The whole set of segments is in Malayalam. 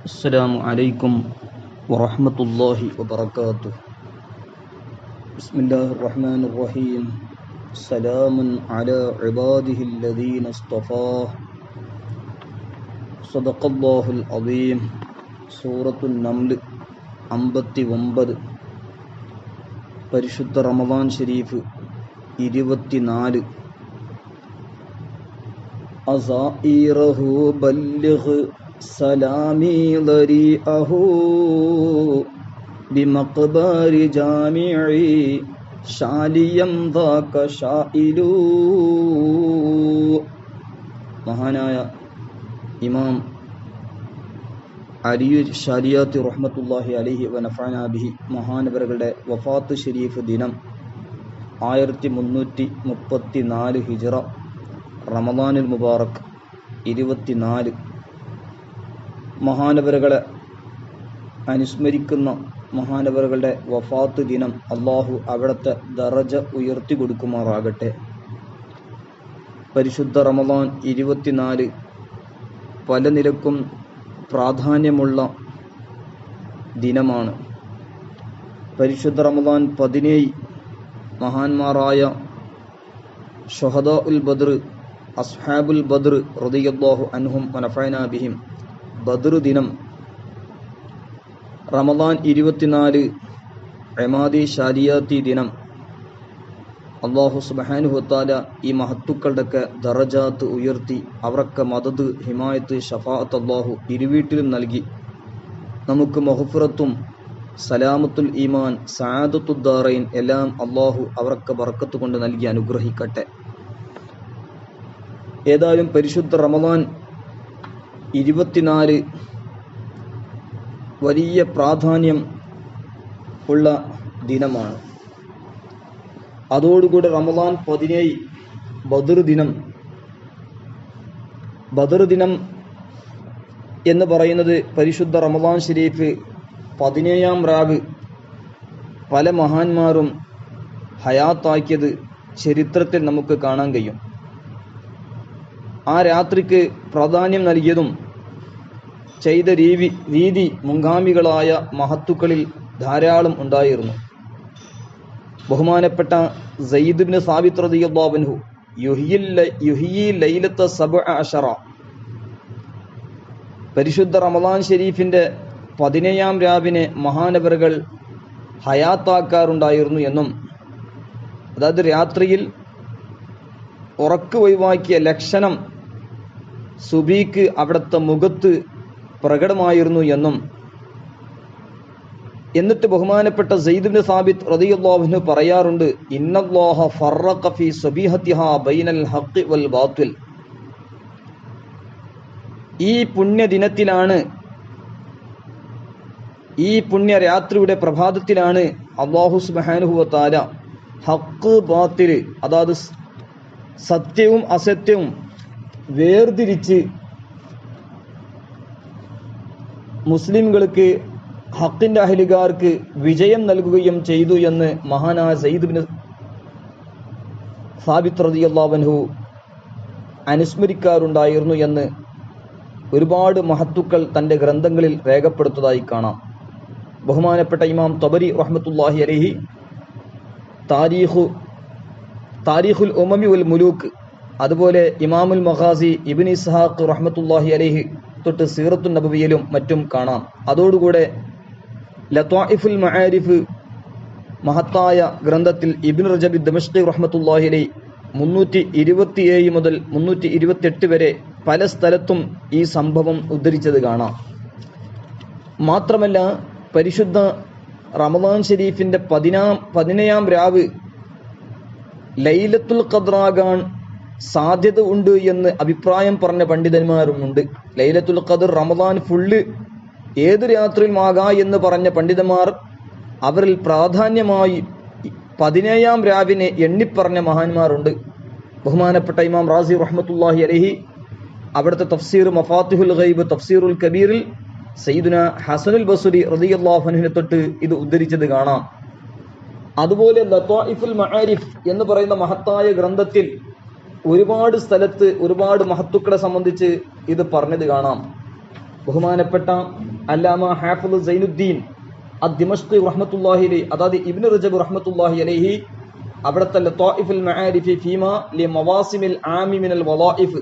السلام عليكم ورحمة الله وبركاته. بسم الله الرحمن الرحيم. سلام على عباده الذين اصطفاه. صدق الله العظيم. سورة النمل 59. പരിശുദ്ധ റമദാൻ ഷരീഫ് 24. അസാഇറഹു ബല്ലിഗ് സലാമി ളരിഅഹു ബിമഖ്ബരി ജാമിഇ ഷാലിയം ദാക ഷാഇലു. മഹാനായ ഇമാം അലിയു ഷാലിയാത്തി റഹ്മത്തുള്ളാഹി അലൈഹി വനഫഅനാ ബിഹി മഹാനവറുകളുടെ വഫാത്ത് ഷരീഫ് ദിനം 1334 ഹിജ്റ റമദാനുൽ മുബാറക് 24. മഹാനവറുകളെ അനുസ്മരിക്കുന്ന മഹാനവറുകളുടെ വഫാത്ത് ദിനം അള്ളാഹു അവിടുത്തെ ദറജ ഉയർത്തി കൊടുക്കുമാറാകട്ടെ. പരിശുദ്ധ റമദാൻ 24 പല നിലക്കും പ്രാധാന്യമുള്ള ദിനമാണ്. പരിശുദ്ധ റമദാൻ 17 മഹാന്മാരായ ഷുഹദാ ഉൽ ബദ്ർ, അസ്ഹാബുൽ ബദ്ർ റളിയല്ലാഹു അൻഹും വനഫഅനാ ബിഹിം ബദ്ർ ദിനം. റമദാൻ 24 ഇമാദി ഷാരിയാത്തി ദിനം. അല്ലാഹു സുബ്ഹാനഹു വതആല ഈ മഹത്തുക്കളുടെയൊക്കെ ദറജാത്ത് ഉയർത്തി അവർക്ക് മദദ്, ഹിമായത്ത്, ഷഫാഅത്ത് അല്ലാഹു ഇരുവീട്ടിലും നൽകി നമുക്ക് മഗ്ഫിറത്തും സലാമത്തുൽ ഈമാൻ, സആദത്തുദ് ദാറൈൻ എല്ലാം അല്ലാഹു അവർക്ക് ബർക്കത്ത് കൊണ്ട് നൽകി അനുഗ്രഹിക്കട്ടെ. ഏതായാലും പരിശുദ്ധ റമദാൻ 24 വലിയ പ്രാധാന്യം ഉള്ള ദിനമാണ്. അതോടുകൂടി റമദാൻ 17 ബദർ ദിനം. ബദർ ദിനം എന്ന് പറയുന്നത് പരിശുദ്ധ റമദാൻ ഷരീഫ് 17-ാം രാവ് പല മഹാന്മാരും ഹയാത്താക്കിയത് ചരിത്രത്തിൽ നമുക്ക് കാണാൻ കഴിയും. ആ രാത്രിക്ക് പ്രാധാന്യം നൽകിയതും ചെയ്ത രീതി മുൻഗാമികളായ മഹത്തുക്കളിൽ ധാരാളം ഉണ്ടായിരുന്നു. ബഹുമാനപ്പെട്ട സയ്യിദ് ഇബ്നു സാബിത്ത് റളിയല്ലാഹു അൻഹു യുഹ്യി ലൈലത്ത 17 പരിശുദ്ധ റമദാൻ ഷരീഫിന്റെ 17-ാം രാവിനെ മഹാനവറുകൾ ഹയാത്താക്കാറുണ്ടായിരുന്നു എന്നും, അതായത് രാത്രിയിൽ ഉറക്ക് ഒഴിവാക്കിയ ലക്ഷണം സുബീക്ക് അവിടുത്തെ മുഖത്ത് പ്രകടമായിരുന്നു എന്നും, എന്നിട്ട് ബഹുമാനപ്പെട്ട സയ്യിദ് ഇബ്നു സാബിത്ത് റളിയല്ലാഹു അൻഹു പറയാറുണ്ട്, ഇന്നല്ലാഹ ഫറഖ ഫീ സബീഹത്തിഹാ ബൈനൽ ഹഖ് വൽ ബാത്തിൽ. ഈ പുണ്യദിനത്തിലാണ്, ഈ പുണ്യ രാത്രിയുടെ പ്രഭാതത്തിലാണ് അല്ലാഹു സുബ്ഹാനഹു വ തആല ഹഖ് ബാത്തിൽ, അതായത് സത്യവും അസത്യവും വേർതിരിച്ച് മുസ്ലിംകൾക്ക്, ഹക്കിന്റെ അഹ്ലുകാർക്ക് വിജയം നൽകുകയും ചെയ്തു എന്ന് മഹാനായ സയ്യിദ് ഇബ്നു സാബിത്ത് റളിയല്ലാഹു അൻഹു അനുസ്മരിക്കാറുണ്ടായിരുന്നു എന്ന് ഒരുപാട് മഹത്തുക്കൾ തന്റെ ഗ്രന്ഥങ്ങളിൽ രേഖപ്പെടുത്തതായി കാണാം. ബഹുമാനപ്പെട്ട ഇമാം തബരി റഹ്മത്തുള്ളാഹി അലൈഹി താരീഖുൽ ഉമമി വൽ മുലൂക്ക്, അതുപോലെ ഇമാമുൽ മഖാസി ഇബ്നു ഇസ്ഹാഖ് റഹ്മത്തുള്ളാഹി അലൈഹി തൊട്ട് സീറത്തുൻ നബവിയിലും മറ്റും കാണാം. അതോടുകൂടെ ലത്വാഇഫുൽ മആരിഫ് മഹത്തായ ഗ്രന്ഥത്തിൽ ഇബ്നു റജബ് ദമശ്ഖി റഹ്മത്തുള്ളാഹി അലൈഹി 327 മുതൽ 328 വരെ പല സ്ഥലത്തും ഈ സംഭവം ഉദ്ധരിച്ചത് കാണാം. മാത്രമല്ല പരിശുദ്ധ റമദാൻ ഷരീഫിന്റെ 17-ാം രാവ് ലൈലത്തുൽ ഖദ്റാകാൻ സാധ്യത ഉണ്ട് എന്ന് അഭിപ്രായം പറഞ്ഞ പണ്ഡിതന്മാരുമുണ്ട്. ലൈലത്തുൽ ഖദ്ർ റമദാൻ ഫുള്ള് ഏത് രാത്രിയിലുമാകാ എന്ന് പറഞ്ഞ പണ്ഡിതന്മാർ അവരിൽ പ്രാധാന്യമായി 17-ാം രാവിനെ എണ്ണിപ്പറഞ്ഞ മഹാന്മാരുണ്ട്. ബഹുമാനപ്പെട്ട ഇമാം റാസി റഹ്മത്തുള്ളാഹി അലൈഹി അവിടുത്തെ തഫ്സീർ മഫാത്തിഹുൽ ഗൈബ് തഫ്സീറുൽ കബീറിൽ സയ്യിദുന ഹസനുൽ ബസ്രി റളിയല്ലാഹു അൻഹുവിനെ തൊട്ട് ഇത് ഉദ്ധരിച്ചത് കാണാം. അതുപോലെ ലത്വാഇഫുൽ മആരിഫ് എന്ന് പറയുന്ന മഹത്തായ ഗ്രന്ഥത്തിൽ ഒരുപാട് സ്ഥലത്ത് ഒരുപാട് മഹത്തുക്കളെ സംബന്ധിച്ച് ഇത് പറഞ്ഞത് കാണാം. ബഹുമാനപ്പെട്ട അല്ലാമ ഹാഫിദ് സൈനുദ്ദീൻ അദ്ദിമഷ്ഖി റഹ്മത്തുള്ളാഹി അലൈഹി, അതായത് ഇബ്നു റജബ് റഹ്മത്തുള്ളാഹി അലൈഹി അവിടുത്തെ ലതായിഫുൽ മആരിഫി ഫീമാ ലി മവാസിമിൽ ആമി മിനൽ വളായിഫ്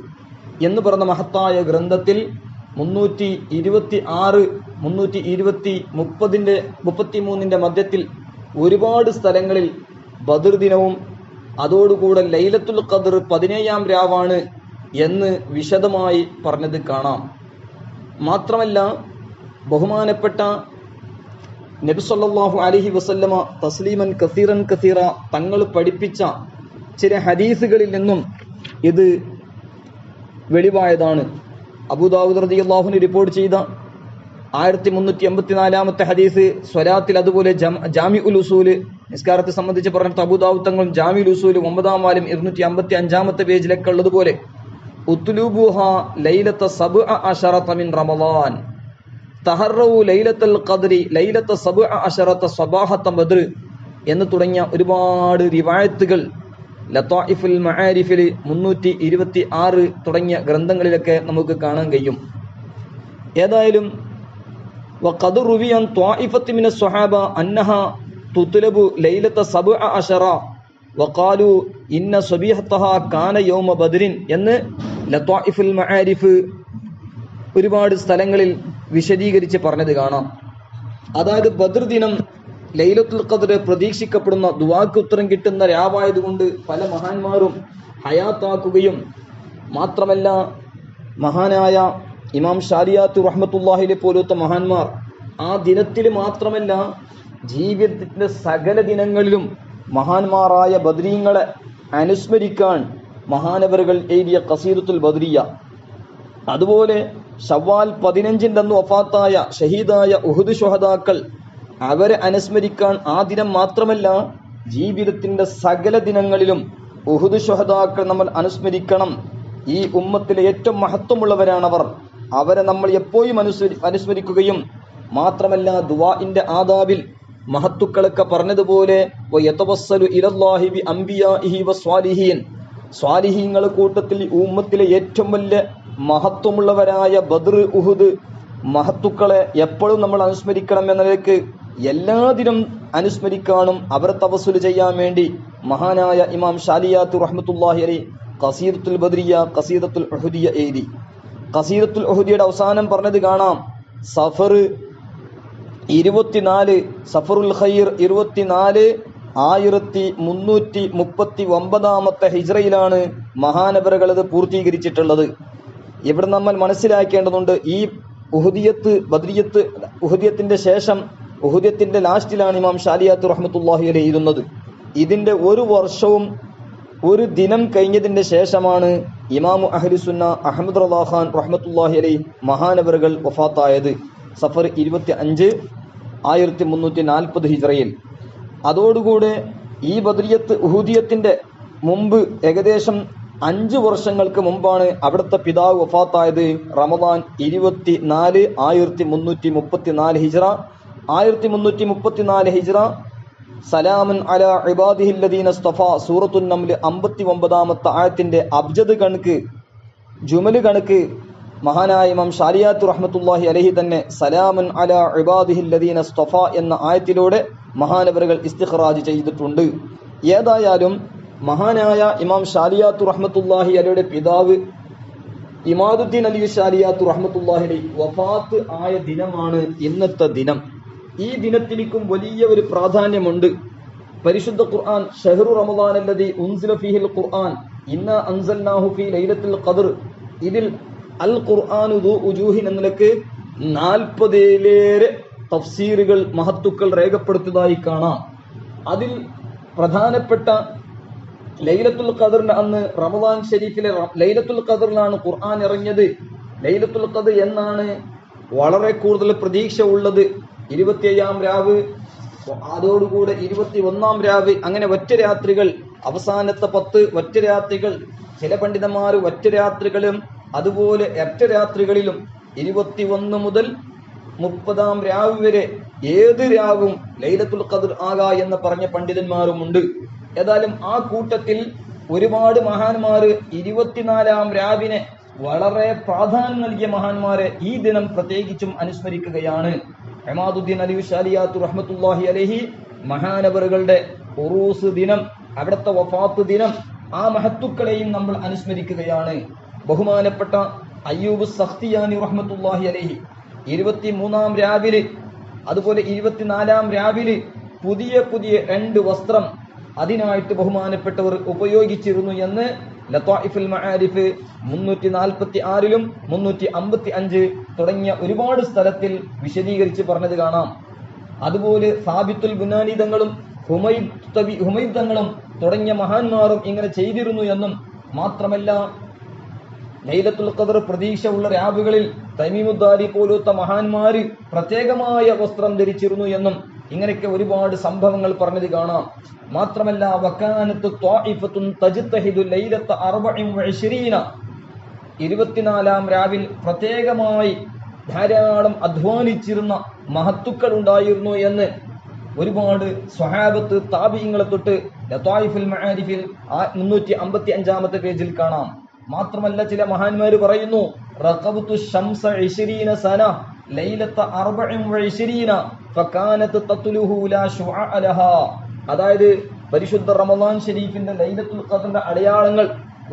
എന്ന് പറഞ്ഞ മഹത്തായ ഗ്രന്ഥത്തിൽ 326, 33 മധ്യത്തിൽ ഒരുപാട് സ്ഥലങ്ങളിൽ ബദർ ദിനവും അതോടുകൂടെ ലൈലത്തുൽ ഖദ്ർ 17-ാം രാവാണ് എന്ന് വിശദമായി പറഞ്ഞത് കാണാം. മാത്രമല്ല ബഹുമാനപ്പെട്ട നബി സല്ലല്ലാഹു അലൈഹി വസല്ലമ തസ്ലീമൻ കസീറ തങ്ങൾ പഠിപ്പിച്ച ചില ഹദീസുകളിൽ നിന്നും ഇത് വെളിവായതാണ്. അബൂദാവൂദ് റളിയല്ലാഹു അൻഹു റിപ്പോർട്ട് ചെയ്ത 1384-ാമത്തെ ഹദീസ് സ്വലാത്തിൽ, അതുപോലെ ജാമിഉൽ ഉസൂൽ നിസ്കാരത്തെ സംബന്ധിച്ച് പറഞ്ഞ അബൂദാവൂദ് തങ്ങളും ജാമിഉൽ ഉസൂൽ 9-ാം വാല്യം 255-ാമത്തെ പേജിലൊക്കെ ഉള്ളതുപോലെ ഉത്ലുബുഹ ലൈലത സബ്അ അശറത മിൻ റമളാൻ തഹറു ലൈലത്തുൽ ഖദ്രി ലൈലത സബ്അ അശറത സബാഹത ബദ്ർ എന്ന് തുടങ്ങിയ ഒരുപാട് റിവായത്തുകൾ ലതായിഫുൽ മആരിഫിൽ 326 തുടങ്ങിയ ഗ്രന്ഥങ്ങളിലൊക്കെ നമുക്ക് കാണാൻ കഴിയും. ഏതായാലും വഖദ് റുവിയൻ ത്വായിഫത്തി മിനസ് സ്വഹാബ അന്നഹ തുത്ലബു ലൈലത സബ്അ അശറ വഖാലു ഇന്ന സബീഹതഹ കാന യൗമ ബദ്രിൻ എന്ന് ലതായിഫുൽ മആരിഫ് ഒരുപാട് സ്ഥലങ്ങളിൽ വിശദീകരിച്ച് പറഞ്ഞത് കാണാം. അതായത് ബദ്ർ ദിനം ലൈലത്തുൽ ഖദ്ർ പ്രതീക്ഷിക്കപ്പെടുന്ന ദുആക്ക് ഉത്തരം കിട്ടുന്ന രാവായതുകൊണ്ട് പല മഹാന്മാരും ഹയാത്താക്കുകയും മാത്രമല്ല മഹാനായ ഇമാം ഷാരിയാത്ത് റഹ്മത്തുള്ളാഹിലെ പോലത്തെ മഹാന്മാർ ആ ദിനത്തിൽ മാത്രമല്ല ജീവിതത്തിന്റെ സകല ദിനങ്ങളിലും മഹാന്മാരായ ബദ്രീങ്ങളെ അനുസ്മരിക്കാൻ മഹാനവറുകൾ എഴുതിയ ഖസീദത്തുൽ ബദ്രിയ, അതുപോലെ ശവ്വാൽ 15 അന്ന് വഫാത്തായ ഷഹീദായ ഉഹുദ് ശുഹദാക്കൾ അവരെ അനുസ്മരിക്കാൻ ആ ദിനം മാത്രമല്ല ജീവിതത്തിന്റെ സകല ദിനങ്ങളിലും ഉഹുദ് ശുഹദാക്കൾ നമ്മൾ അനുസ്മരിക്കണം. ഈ ഉമ്മത്തിലെ ഏറ്റവും മഹത്വമുള്ളവരാണവർ. അവരെ നമ്മൾ എപ്പോഴും അനുസ്മരിക്കുകയും മാത്രമല്ല ദുആഇന്റെ ആദാബിൽ മഹത്തുക്കളൊക്കെ പറഞ്ഞതുപോലെ വയതവസ്സലു ഇലല്ലാഹി ബി അംബിയാഇഹി വസ്വാലിഹീൻ, സ്വാലിഹീങ്ങളുടെ കൂട്ടത്തിൽ ഉമ്മത്തിലെ ഏറ്റവും വലിയ മഹത്വമുള്ളവരായ ബദ്ർ ഉഹുദ് മഹത്തുക്കളെ എപ്പോഴും നമ്മൾ അനുസ്മരിക്കണം എന്നതിലേക്ക് എല്ലാ ദിനം അനുസ്മരിക്കാനും അവരെ തവസ്സുൽ ചെയ്യാൻ വേണ്ടി മഹാനായ ഇമാം ഷാലിയാത്ത് റഹ്മത്തുള്ളാഹി അലൈഹി ഖസീദത്തുൽ ബദ്രിയ ഖസീദത്തുൽ ഉഹുദിയ എഴുതി. ഖസീദത്തുൽ ഉഹുദിയുടെ അവസാനം പറഞ്ഞത് കാണാം, സഫർ 24 സഫറുൽ ഖൈർ 24 1339 ഹിജ്റയിലാണ് മഹാനവറുകൾ ഇത് പൂർത്തീകരിച്ചിട്ടുള്ളത്. ഇവിടെ നമ്മൾ മനസ്സിലാക്കേണ്ടതുണ്ട്, ഈ ഉഹുദിയത്ത് ബദ്രിയത്ത് ഉഹുദിയത്തിന്റെ ശേഷം ഉഹുദിയത്തിന്റെ ലാസ്റ്റിലാണ് ഇമാം ഷാലിയാത്ത് റഹ്മത്തുള്ളാഹി അലൈഹി എഴുതുന്നത്. ഇതിന്റെ ഒരു വർഷവും ഒരു ദിനം കഴിഞ്ഞതിന്റെ ശേഷമാണ് ഇമാമു അഹ്ലുസുന്ന അഹ്മദ് റളാ ഖാൻ റഹ്മത്തുള്ളാഹി അലൈഹി മഹാനവറുകൾ വഫാത്തായത് സഫർ 25 1340 ഹിജ്റയിൽ. അതോടുകൂടെ ഈ ബദ്രിയത്ത് ഉഹുദിയത്തിന്റെ മുമ്പ് ഏകദേശം 5 വർഷങ്ങൾക്ക് മുമ്പാണ് അവിടുത്തെ പിതാവ് വഫാത്തായത്. റമദാൻ 24 1334 ഹിജ്റ. 1334 ഹിജ്റ സലാമൻ അലാ ഇബാദിഹില്ലദീന ഇസ്തഫ സൂറത്തുൻ നംൽ 59-ാമത്തെ ആയത്തിന്റെ അബ്ജദ് കണക്ക് ജുമൽ കണക്ക് മഹാനായ ഇമാം ഷാലിയാത്ത് റഹ്മത്തുള്ളാഹി അലൈഹി തന്നെ സലാമൻ അലാ ഇബാദിഹില്ലദീന ഇസ്തഫ എന്ന ആയത്തിലൂടെ മഹാനവറുകൾ ഇസ്തിഖ്റാജ് ചെയ്തിട്ടുണ്ട്. ഏതായാലും മഹാനായ ഇമാം ഷാലിയാത്ത് റഹ്മത്തുള്ളാഹി അലൈഹിയുടെ പിതാവ് ഇമാദുദ്ദീൻ അലി ഷാലിയാത്ത് റഹ്മത്തുള്ളാഹി അലൈഹി വഫാത്ത് ആയ ദിനമാണ് ഇന്നത്തെ ദിനം. ഈ ദിനത്തിനും വലിയ ഒരു പ്രാധാന്യമുണ്ട്. പരിശുദ്ധ ഖുർആൻ ഷഹ്റു റമളാൻ അല്ലദീ ഉൻസില ഫീഹിൽ ഖുർആൻ ഇന്നാ അൻസൽനാഹു ഫീ ലൈലത്തുൽ ഖദ്ർ ഇതിൽ അൽ ഖുർആനു ദു ഉജൂഹിൻ എന്നതിലേക്ക് 40 തഫ്സീറുകൾ മഹത്തുക്കൾ രേഖപ്പെടുത്തിയതായി കാണാം. അതിൽ പ്രധാനപ്പെട്ട ലൈലത്തുൽ ഖദ്റിന്റെ അന്ന് റമളാൻ ഷരീഫിലെ ലൈലത്തുൽ ഖദ്റിലാണ് ഖുർആൻ ഇറങ്ങിയത്. ലൈലത്തുൽ ഖദ്ർ എന്നാണ് വളരെ കൂടുതൽ പ്രതീക്ഷ ഉള്ളത്. 27-ാം രാവ്, അതോടുകൂടെ 21-ാം രാവ്, അങ്ങനെ ഒറ്റ രാത്രികൾ, അവസാനത്തെ 10 ഒറ്റ രാത്രികൾ. ചില പണ്ഡിതന്മാർ ഒറ്റ രാത്രികളും അതുപോലെ ഒറ്റ രാത്രികളിലും 21 മുതൽ 30-ാം രാവ് വരെ ഏത് രാവും ലൈലത്തുൽ ഖദ്ർ ആകാ എന്ന് പറഞ്ഞ പണ്ഡിതന്മാരുമുണ്ട്. ഏതായാലും ആ കൂട്ടത്തിൽ ഒരുപാട് മഹാന്മാർ 24-ാം രാവിനെ വളരെ പ്രാധാന്യം നൽകിയ മഹാന്മാരെ ഈ ദിനം പ്രത്യേകിച്ചും അനുസ്മരിക്കുകയാണ്. ഇമാദുദ്ദീൻ അലി ശാലിയാത്ത് റഹ്മത്തുള്ളാഹി അലൈഹി മഹാനവറുകളുടെ ഉറൂസ് ദിനം, അവിടുത്തെ വഫാത്ത് ദിനം, ആ മഹത്തുക്കളെയും നമ്മൾ അനുസ്മരിക്കുകയാണ്. ബഹുമാനപ്പെട്ട അയ്യൂബ് സഖ്തിയാനി റഹ്മത്തുള്ളാഹി അലൈഹി 23-ാം രാവിലെ അതുപോലെ 24-ാം രാവിലെ പുതിയ 2 വസ്ത്രം അതിനായിട്ട് ബഹുമാനപ്പെട്ടവർ ഉപയോഗിച്ചിരുന്നു എന്ന് ലതായിഫുൽ മആരിഫ് 346-ലും 355 തുടങ്ങിയ ഒരുപാട് സ്ഥലത്തിൽ വിശദീകരിച്ച് പറഞ്ഞത് കാണാം. അതുപോലെ സാബിത്തുൽ ബുനാനി തങ്ങളും ഹുമൈദ് തങ്ങളും തുടങ്ങിയ മഹാന്മാരും ഇങ്ങനെ ചെയ്തിരുന്നു എന്നും മാത്രമല്ല ലൈലത്തുൽ ഖദർ പ്രതീക്ഷ ഉള്ള രാവുകളിൽ തമീമുദ്ദാരി പോലത്തെ മഹാന്മാര് പ്രത്യേകമായ വസ്ത്രം ധരിച്ചിരുന്നു എന്നും ഇങ്ങനെയൊക്കെ ഒരുപാട് സംഭവങ്ങൾ പറഞ്ഞത് കാണാം. മാത്രമല്ല വകാനത്തു ത്വാഇഫത്തുൻ തജ്തഹിദു ലൈലത്ത 24 24-ാം രാവിൽ പ്രത്യേകമായി ധാരാളം അധ്വാനിച്ചിരുന്ന മഹത്തുക്കൾ ഉണ്ടായിരുന്നു എന്ന് ഒരുപാട് സ്വഹാബത്ത് താബിഈങ്ങളെ തൊട്ട് ലതായിഫുൽ മആരിഫിൽ 355-ാമത്തെ പേജിൽ കാണാം. മാത്രമല്ല ചില മഹാന്മാര് പറയുന്നു റഖബതു ശംസ 20 സന ലൈലത്ത 24 ഫകാനത് തത്ലുഹു ലാ ശുഅ ലഹാ. അതായത് പരിശുദ്ധ റമളാൻ ഷരീഫിന്റെ ലൈലത്തുൽ ഖദറിന്റെ അടയാളങ്ങൾ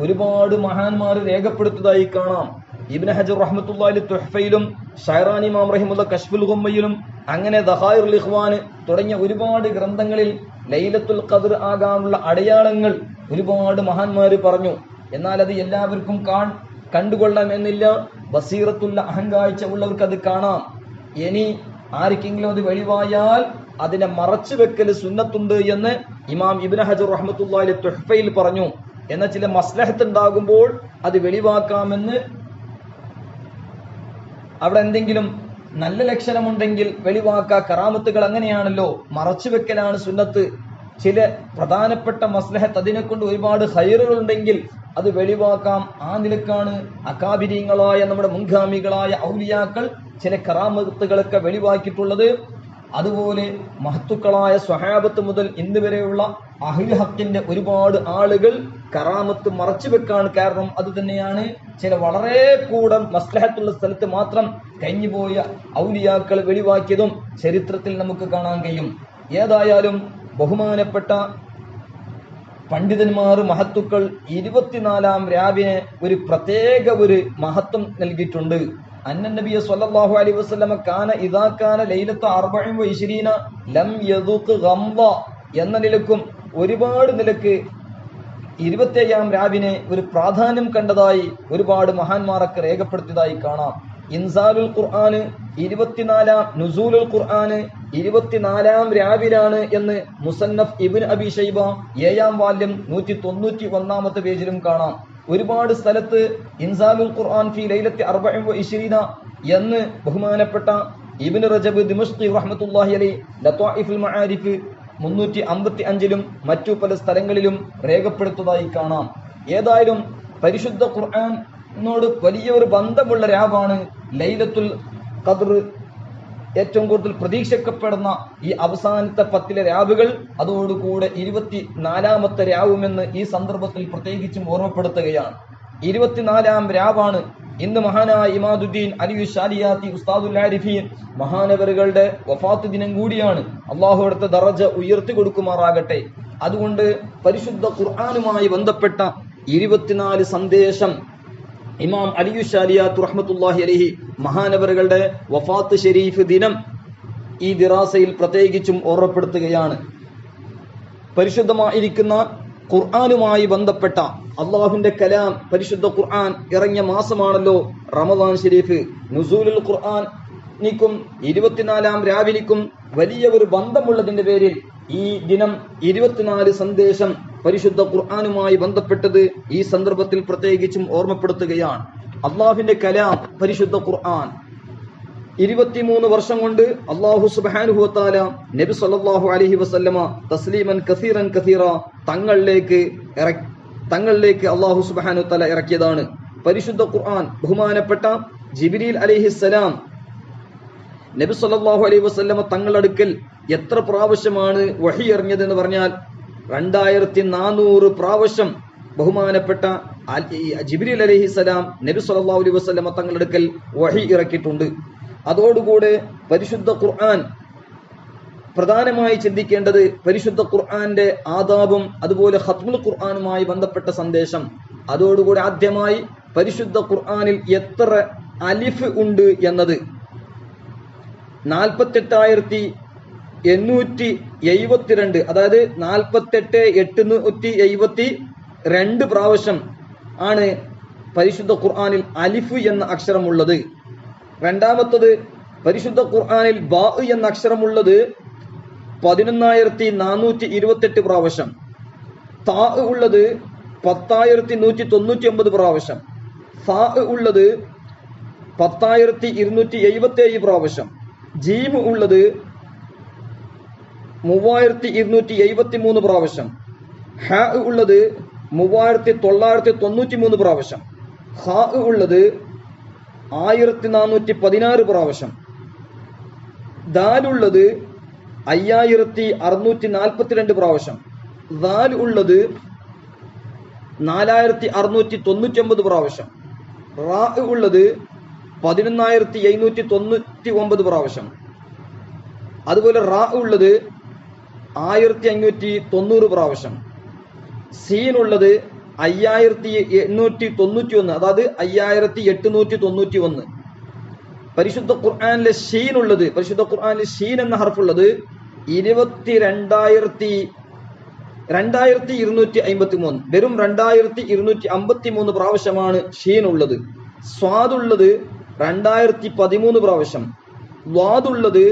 ഒരുപാട് മഹാന്മാർ രേഖപ്പെടുത്തുന്നതായി കാണാം. ഇബ്നു ഹജർ റഹ്മത്തുള്ളാഹി തുഹ്ഫയിലും ഷൈറാനി ഇമാം റഹിമഹുല്ലാഹ് കശ്ഫുൽ ഗുമ്മയിലും അങ്ങനെ ദഖായിറുൽ ഇഖ്വാൻ തുടങ്ങിയ ഒരുപാട് ഗ്രന്ഥങ്ങളിൽ ലൈലത്തുൽ ഖദർ ആകാനുള്ള അടയാളങ്ങൾ ഒരുപാട് മഹാന്മാർ പറഞ്ഞു. എന്നാൽ അത് എല്ലാവർക്കും കണ്ടുകൊള്ളണമെന്നില്ല. ബസീറത്തുള്ള അഹങ്കാഴ്ച ഉള്ളവർക്ക് അത് കാണാം. ഇനി ആർക്കെങ്കിലും അത് വെളിവായാൽ അതിനെ മറച്ചു വെക്കൽ സുന്നത്തുണ്ട് എന്ന് ഇമാം ഇബ്നു ഹജർ റഹ്മത്തുള്ളാഹി തുഹ്ഫയിൽ പറഞ്ഞു. എന്നാൽ ചില മസ്ലഹത്ത് ഉണ്ടാകുമ്പോൾ അത് വെളിവാക്കാമെന്ന്, അവിടെ എന്തെങ്കിലും നല്ല ലക്ഷണമുണ്ടെങ്കിൽ വെളിവാക്ക. കറാമത്തുകൾ അങ്ങനെയാണല്ലോ, മറച്ചു വെക്കലാണ് സുന്നത്ത്. ചില പ്രധാനപ്പെട്ട മസ്ലഹത്ത് അതിനെക്കൊണ്ട് ഒരുപാട് ഖൈറുകൾ ഉണ്ടെങ്കിൽ അത് വെളിവാക്കാം. ആ നിലക്കാണ് അകാബിരീങ്ങളായ നമ്മുടെ മുൻഗാമികളായ ഔലിയാക്കൾ ചില കറാമത്തുകളൊക്കെ വെളിവാക്കിയിട്ടുള്ളത്. അതുപോലെ മഹത്തുക്കളായ സ്വഹാബത്ത് മുതൽ ഇന്ന് വരെയുള്ള അഹ്ലുൽ ഹഖിന്റെ ഒരുപാട് ആളുകൾ കറാമത്ത് മറച്ചു വെക്കാൻ കാരണം അത് തന്നെയാണ്. ചില വളരെ കൂടെ മസ്ലഹത്തുള്ള സ്ഥലത്ത് മാത്രം കഴിഞ്ഞുപോയ ഔലിയാക്കൾ വെളിവാക്കിയതും ചരിത്രത്തിൽ നമുക്ക് കാണാൻ കഴിയും. ഏതായാലും ബഹുമാനപ്പെട്ട പണ്ഡിതന്മാർ മഹത്തുക്കൾ 24-ാം രാവിനെ ഒരു പ്രത്യേക മഹത്വം നൽകിയിട്ടുണ്ട്. അന്നൻ നബി സ്വല്ലല്ലാഹു അലൈഹി വസല്ലം കാന ഇദാ കാന ലൈലത്തു 24 ലം യദുഖ് ഗംദ എന്ന നിലക്കും ഒരുപാട് നിലക്ക് 27-ാം രാവിനെ ഒരു പ്രാധാന്യം കണ്ടതായി ഒരുപാട് മഹാന്മാരൊക്കെ രേഖപ്പെടുത്തിയതായി കാണാം. ഇൻസാലുൽ ഖുർആൻ 24-ാം, നുസൂലുൽ ഖുർആൻ 24-ാം രാവിലാണ് എന്ന് മുസന്നഫ് ഇബ്നു അബി ശൈബ 7-ാം വാല്യം 191-ാമത്തെ പേജിലും കാണാം. ഒരുപാട് സ്ഥലത്ത് ഇൻസാലുൽ ഖുർആൻ ഫി ലൈലത്തി 24 എന്ന് ബഹുമാനപ്പെട്ട ഇബ്നു റജബ് ദിമഷ്ഖി റഹ്മത്തുള്ളാഹി അലൈഹി ലതായിഫുൽ മആരിഫ് 355-ലും മറ്റു പല സ്ഥലങ്ങളിലും രേഖപ്പെടുത്തുന്നതായി കാണാം. ഏതായാലും പരിശുദ്ധ ഖുർആനോട് വലിയൊരു ബന്ധമുള്ള രാവാണ് ലൈലത്തുൽ ഖദ്ർ. ഏറ്റവും കൂടുതൽ പ്രതീക്ഷിക്കപ്പെടുന്ന ഈ അവസാനത്തെ 10 രാവുകൾ, അതോടുകൂടെ 24-ാമത്തെ രാവുമെന്ന് ഈ സന്ദർഭത്തിൽ പ്രത്യേകിച്ചും ഓർമ്മപ്പെടുത്തുകയാണ്. 24-ാം രാവാണ് ഇന്ന് മഹാനായ ഇമാദുദ്ദീൻ അലി ശാലിയാത്തി ഉസ്താദുൽ ആരിഫീൻ മഹാനവറുകളുടെ വഫാത്ത് ദിനം കൂടിയാണ്. അള്ളാഹു അടുത്ത ദറജ ഉയർത്തി കൊടുക്കുമാറാകട്ടെ. അതുകൊണ്ട് പരിശുദ്ധ ഖുർആനുമായി ബന്ധപ്പെട്ട 24 സന്ദേശം ഇമാം അലി ശാലിയാത്ത് റഹ്മത്തുള്ളാഹി അലൈഹി മഹാനവറുകളുടെ വഫാത്ത് ഷരീഫ് ദിനം ഈ ദിറാസയിൽ പ്രത്യേകിച്ചും ഓർമ്മപ്പെടുത്തുകയാണ്. പരിശുദ്ധമായിരിക്കുന്ന ഖുർആനുമായി ബന്ധപ്പെട്ട അള്ളാഹുവിന്റെ കലാം പരിശുദ്ധ ഖുർആൻ ഇറങ്ങിയ മാസമാണല്ലോ റമദാൻ ഷരീഫ്. നുസൂലുൽ ഖുർആനിക്കും 24-ാം രാവിലേക്കും വലിയ ഒരു ബന്ധമുള്ളതിന്റെ പേരിൽ ഈ ദിനം 24 സന്ദേശം പരിശുദ്ധ ഖുർആനുമായി ബന്ധപ്പെട്ടത് ഈ സന്ദർഭത്തിൽ പ്രത്യേകിച്ചും ഓർമ്മപ്പെടുത്തുകയാണ്. അള്ളാഹുവിന്റെ കലാം പരിശുദ്ധ ഖുർആൻ 23 വർഷം കൊണ്ട് അല്ലാഹു സുബ്ഹാനഹു വ തആല നബി സല്ലല്ലാഹു അലൈഹി വസല്ലമ തസ്ലീമൻ കസീറൻ കസീറ തങ്ങളിലേക്ക് അല്ലാഹു സുബ്ഹാനഹു വ തആല ഇറക്കിയതാണ് പരിശുദ്ധ ഖുർആൻ. ബഹുമാനപ്പെട്ട ജിബ്രീൽ അലൈഹിസ്സലാം നബി സല്ലല്ലാഹു അലൈഹി വസല്ലമ തങ്ങളടുക്കൽ എത്ര പ്രാവശ്യമാണ് വഹി ഇറങ്ങിയതെന്ന് പറഞ്ഞാൽ 2400 പ്രാവശ്യം ബഹുമാനപ്പെട്ട ജിബ്രീൽ അലൈഹിസ്സലാം നബി സല്ലല്ലാഹു അലൈഹി വസല്ലം തങ്ങളുടെ അടുക്കൽ വഹി ഇറക്കിയിട്ടുണ്ട്. അതോടുകൂടെ പരിശുദ്ധ ഖുർആൻ പ്രധാനമായി ചിന്തിക്കേണ്ടത് പരിശുദ്ധ ഖുർആന്റെ ആദാബും അതുപോലെ ഖത്മുൽ ഖുർആനുമായി ബന്ധപ്പെട്ട സന്ദേശം. അതോടുകൂടി ആദ്യമായി പരിശുദ്ധ ഖുർആനിൽ എത്ര അലിഫ് ഉണ്ട് എന്നത് 48,872, അതായത് 48,872 പ്രാവശ്യം ആണ് പരിശുദ്ധ ഖുർആനിൽ അലിഫ് എന്ന അക്ഷരമുള്ളത്. രണ്ടാമത്തത് പരിശുദ്ധ ഖുർആനിൽ ബാ എന്ന അക്ഷരമുള്ളത് 11,428 പ്രാവശ്യം. താ ഉള്ളത് 10,199 പ്രാവശ്യം. ഫാ ഉള്ളത് 10,277 പ്രാവശ്യം. ജീം ഉള്ളത് 3,273 പ്രാവശ്യം. ഹ ഉള്ളത് 3,993 പ്രാവശ്യം. ഖ ഉള്ളത് 1,416 പ്രാവശ്യം. ദാലുള്ളത് 5,642 പ്രാവശ്യം. ദാൽ ഉള്ളത് 4,699 പ്രാവശ്യം. റാ ഉള്ളത് 11,799 പ്രാവശ്യം. അതുപോലെ റാ ഉള്ളത് 1,590 പ്രാവശ്യം. സീൻ ഉള്ളത് 5,891, അതായത് 5,891. പരിശുദ്ധ ഖുർആനിലെ ഷീൻ ഉള്ളത്, പരിശുദ്ധ ഖുർആനിലെ ഷീൻ എന്ന ഹർഫുള്ളത് 22,253, വെറും 2,253 പ്രാവശ്യമാണ് ഷീൻ ഉള്ളത്. സ്വാദുള്ളത് 2,013 പ്രാവശ്യം. ദ്വാദുള്ളത്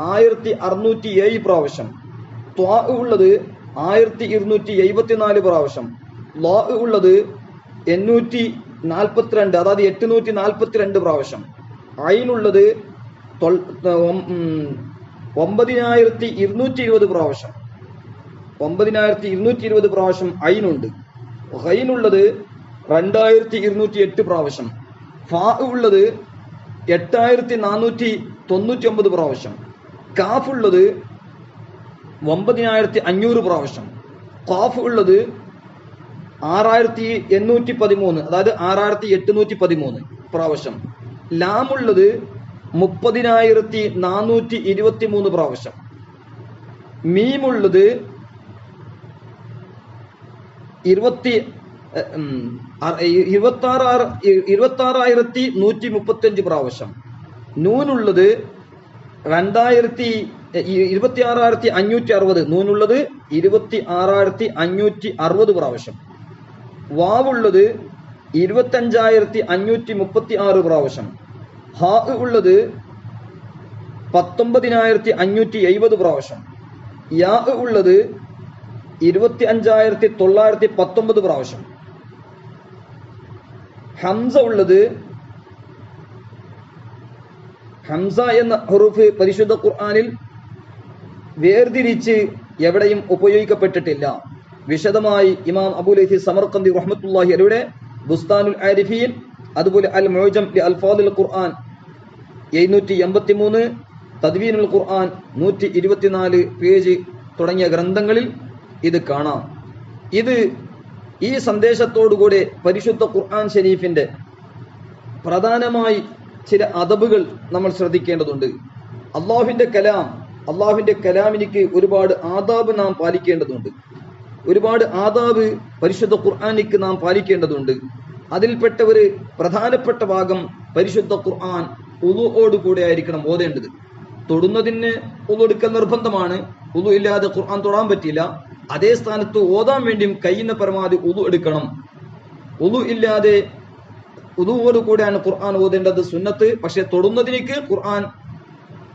1,607 പ്രാവശ്യം. ത്വാ ഉള്ളത് 1,274 പ്രാവശ്യം. ലാ ഉള്ളത് 842, അതായത് 842 പ്രാവശ്യം. ഐനുള്ളത് 9,220 പ്രാവശ്യം. 9,220 പ്രാവശ്യം ഐനുണ്ട്. ഖൈനുള്ളത് 2,208 പ്രാവശ്യം. ഫാ ഉള്ളത് 8,499 പ്രാവശ്യം. കാഫ് ഉള്ളത് 9,500 പ്രാവശ്യം. ഖാഫ് ഉള്ളത് 6,813, അതായത് 6,813 പ്രാവശ്യം. ലാം ഉള്ളത് 30,423 പ്രാവശ്യം. മീമുള്ളത് 26,135 പ്രാവശ്യം. നൂനുള്ളത് 26,560, നൂനുള്ളത് 26,560 പ്രാവശ്യം. വാവുള്ളത് 25,536 പ്രാവശ്യം. ഹാ ഉള്ളത് 19,570 പ്രാവശ്യം. യാ ഉള്ളത് 25,919 പ്രാവശ്യം. ഹംസ ഉള്ളത്, ഹംസ എന്ന ഹുറൂഫ് പരിശുദ്ധ ഖുർആനിൽ വേർതിരിച്ച് എവിടെയും ഉപയോഗിക്കപ്പെട്ടിട്ടില്ല. വിശദമായി ഇമാം അബൂലൈസി സമർഖന്ദി റഹ്മത്തുള്ളാഹി അലൈഹിയുടെ ബുസ്താനുൽ ആരിഫീൻ, അതുപോലെ അൽ മുഅ്ജം ലി അൽഫാദിൽ ഖുർആൻ 783, തദ്വീനുൽ ഖുർആൻ 124 പേജ് തുടങ്ങിയ ഗ്രന്ഥങ്ങളിൽ ഇത് കാണാം. ഈ സന്ദേശത്തോടുകൂടെ പരിശുദ്ധ ഖുർആൻ ഷരീഫിന്റെ പ്രധാനമായി ചില അദബുകൾ നമ്മൾ ശ്രദ്ധിക്കേണ്ടതുണ്ട്. അള്ളാഹുവിന്റെ കലാമിനിക്ക് ഒരുപാട് ആദാബ് നാം പാലിക്കേണ്ടതുണ്ട്. ഒരുപാട് ആദാബ് പരിശുദ്ധ ഖുർആനിക്ക് നാം പാലിക്കേണ്ടതുണ്ട്. അതിൽപ്പെട്ട ഒരു പ്രധാനപ്പെട്ട ഭാഗം പരിശുദ്ധ ഖുർആൻ ഉളുഓട് കൂടെ ആയിരിക്കണം ഓതേണ്ടത്. തൊടുന്നതിന് ഉളു എടുക്കൽ നിർബന്ധമാണ്. ഉളു ഇല്ലാതെ ഖുർആൻ തൊടാൻ പറ്റില്ല. അതേ സ്ഥാനത്ത് ഓതാൻ വേണ്ടിയും കഴിയുന്ന പരമാവധി ഉളു എടുക്കണം. ഉളു ഇല്ലാതെ ഉളുവോട് കൂടെയാണ് ഖുർആൻ ഓതേണ്ടത് സുന്നത്ത്. പക്ഷെ തൊടുന്നതിലേക്ക് ഖുർആൻ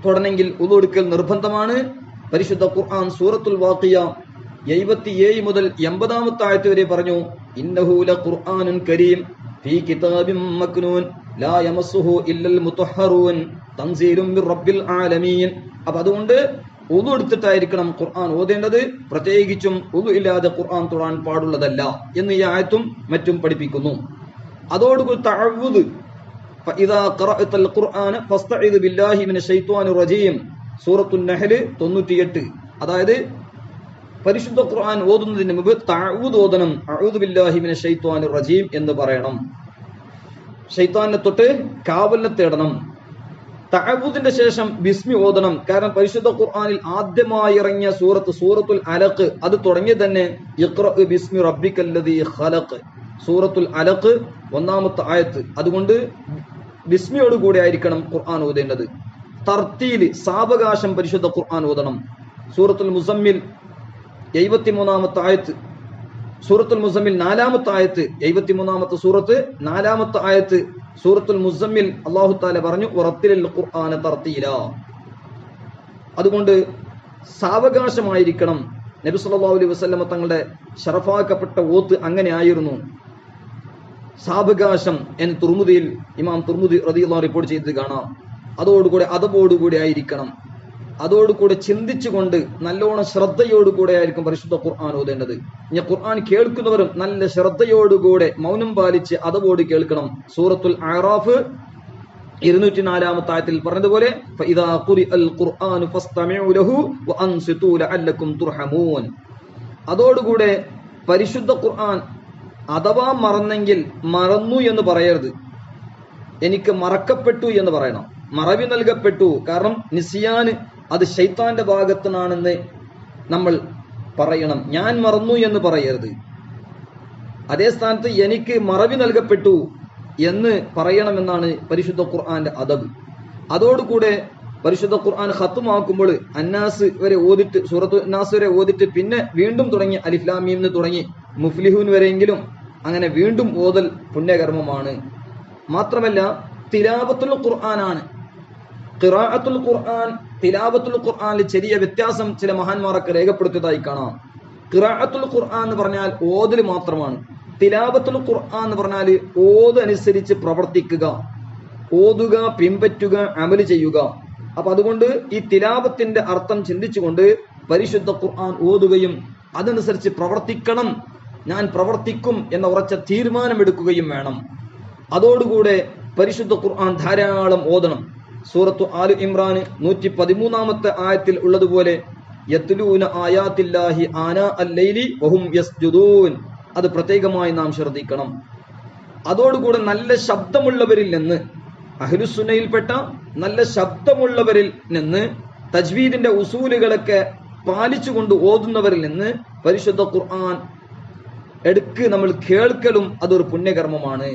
തൊടണമെങ്കിൽ ഉളു എടുക്കൽ നിർബന്ധമാണ്. പരിശുദ്ധ ഖുർആൻ സൂറത്തുൽ വാഖിയ 77 മുതൽ 80 ആയത്ത് വരെ പറഞ്ഞു, ഇന്നഹു ലഖുർആനുൻ കരീം ഫീ കിതാബിൻ മക്നൂൻ ലാ യമസ്സുഹു ഇല്ലൽ മുതഹ്ഹറൂൻ തൻസീലും മിർ റബ്ബിൽ ആലമീൻ. അപ്പോൾ അതുകൊണ്ട് ഉളു എടുത്തിട്ടായിരിക്കണം ഖുർആൻ ഓതേണ്ടത്. പ്രത്യേകിച്ചും ഉളു ഇല്ലാതെ ഖുർആൻ തൊടാൻ പാടുള്ളതല്ല എന്ന് ഈ ആയത്തും മറ്റും പഠിപ്പിക്കുന്നു. അതോടുകൂടി തഅവ്വുദ്, ഫഇദാ ഖറഅതൽ ഖുർആന ഫസ്തഇദ് ബില്ലാഹി മിനശ് ശൈത്വാനിർ റജീം, സൂറത്തുൻ നഹ്ൽ 98. അതായത് പരിശുദ്ധ ഖുർആൻ ഓതുന്നതിന് മുമ്പ് തഅവൂദ് ഓതണം. അഊദു ബില്ലാഹി മിനശ് ശൈത്വാനിർ റജീം എന്ന് പറയണം. ശൈത്താനെ തൊട്ട് കാവലിനെ തേടണം. തഅവൂദിന്റെ ശേഷം ബിസ്മി ഓതണം. കാരണം പരിശുദ്ധ ഖുർആനിൽ ആദ്യമായി ഇറങ്ങിയ സൂറത്തുൽ അലഖ് അത് തുടങ്ങി തന്നെ ഇഖ്റ ബിസ്മി റബ്ബിക്കല്ലദീ ഖലഖ്, സൂറത്തുൽ അലഖ് ഒന്നാമത്തെ ആയത്ത്. അതുകൊണ്ട് ബിസ്മിയോട് കൂടെ ആയിരിക്കണം ഖുർആൻ ഓതേണ്ടത്. തർത്തീൽ സാവകാശം പരിശുദ്ധ ഖുർആൻ ഓതണം. സൂറത്തുൽ മുസമ്മിൽ 73-ാമത്തെ ആയത്ത്, സൂറത്തുൽ മുസമ്മിൽ 4-ാമത്തെ ആയത്ത്, 73-ാമത്തെ സൂറത്ത് 4-ാമത്തെ ആയത്ത് സൂറത്തുൽ മുസമ്മിൽ അല്ലാഹു തആല പറഞ്ഞു വറത്തിലിൽ ഖുർആന തർത്തീല. അതുകൊണ്ട് സാവകാശമായിരിക്കണം. നബി സല്ലല്ലാഹു അലൈഹി വസല്ലം തങ്ങളുടെ ശറഫാക്കപ്പെട്ട ഓത്ത് അങ്ങനെ ആയിരുന്നു. സാവകാശം എന്ന് തുർമുദിയിൽ ഇമാം തുർമുദി റളിയല്ലാഹു റിപ്പോർട്ട് ചെയ്തത് കാണാം. അതോടുകൂടെ അതബോടുകൂടെ ആയിരിക്കണം. അതോടുകൂടെ ചിന്തിച്ചുകൊണ്ട് നല്ലോണം ശ്രദ്ധയോടുകൂടെ ആയിരിക്കും പരിശുദ്ധ ഖുർആൻ ഓതേണ്ടത്. ഇനി ഖുർആൻ കേൾക്കുന്നവരും നല്ല ശ്രദ്ധയോടുകൂടെ മൗനം പാലിച്ച് അതബോട് കേൾക്കണം. സൂറത്തുൽ അഅറാഫ് 204-ാമത്തെ ആയത്തിൽ പറഞ്ഞതുപോലെ ഫഇദാ ഖുരിഅൽ ഖുർആനു ഫസ്തമിഉ ലഹു വഅൻസിതു ലഅല്ലകും തുർഹമൂൻ. അതോടുകൂടെ പരിശുദ്ധ ഖുർആൻ അഥവാ മറന്നെങ്കിൽ മറന്നു എന്ന് പറയരുത്, എനിക്ക് മറക്കപ്പെട്ടു എന്ന് പറയണം. മറവി നൽകപ്പെട്ടു. കാരണം നിസിയാൻ അത് ശൈത്താന്റെ ഭാഗത്തു നിന്നാണെന്ന് നമ്മൾ പറയണം. ഞാൻ മറന്നു എന്ന് പറയരുത്. അതേ സ്ഥാനത്ത് എനിക്ക് മറവി നൽകപ്പെട്ടു എന്ന് പറയണമെന്നാണ് പരിശുദ്ധ ഖുർആന്റെ അദബ്. അതോടുകൂടെ പരിശുദ്ധ ഖുർആൻ ഖത്മാക്കുമ്പോൾ അന്നാസ് വരെ ഓതിട്ട്, സൂറത്തു അന്നാസ് വരെ ഓതിട്ട് പിന്നെ വീണ്ടും തുടങ്ങി അലിഫ് ലാം മീം എന്ന് തുടങ്ങി മുഫ്ലിഹൂൻ വരെയെങ്കിലും അങ്ങനെ വീണ്ടും ഓതൽ പുണ്യകർമ്മമാണ്. മാത്രമല്ല തിലാവത്തുൽ ഖുർആനാണ്. ഖിറാഅത്തുൽ ഖുർആൻ തിലാവത്തുൽ ഖുർആനിൽ ചെറിയ വ്യത്യാസം ചില മഹാന്മാരൊക്കെ രേഖപ്പെടുത്തിയതായി കാണാം. ഖിറാഅത്തുൽ ഖുർആൻ എന്ന് പറഞ്ഞാൽ ഓതൽ മാത്രമാണ്. തിലാവത്തുൽ ഖുർആൻ എന്ന് പറഞ്ഞാൽ ഓതനുസരിച്ച് പ്രവർത്തിക്കുക, ഓതുക, പിൻപറ്റുക, അമല് ചെയ്യുക. അപ്പൊ അതുകൊണ്ട് ഈ തിലാവത്തിന്റെ അർത്ഥം ചിന്തിച്ചുകൊണ്ട് പരിശുദ്ധ ഖുർആൻ ഓതുകയും അതനുസരിച്ച് പ്രവർത്തിക്കണം, ഞാൻ പ്രവർത്തിക്കും എന്ന ഉറച്ച തീരുമാനമെടുക്കുകയും വേണം. അതോടുകൂടെ പരിശുദ്ധ ഖുർആൻ ധാരാളം ഓതണം. സൂറത്തു ആലു ഇമ്രാൻ 113-ാമത്തെ ആയത്തിൽ ഉള്ളതുപോലെ യത്ലൂന ആയാത്തില്ലാഹി ആനാ അൽ-ലൈലി വഹും യസ്ജുദൂൻ, അത് പ്രത്യേകമായി നാം ശ്രദ്ധിക്കണം. അതോടുകൂടെ നല്ല ശബ്ദമുള്ളവരിൽ നിന്ന്, അഹ്ലുസുന്നയിൽപ്പെട്ട നല്ല ശബ്ദമുള്ളവരിൽ നിന്ന്, തജ്വീദിന്റെ ഉസൂലുകളൊക്കെ പാലിച്ചുകൊണ്ട് ഓതുന്നവരിൽ നിന്ന് പരിശുദ്ധ ഖുർആൻ നമ്മൾ കേൾക്കലും അതൊരു പുണ്യകർമ്മമാണ്.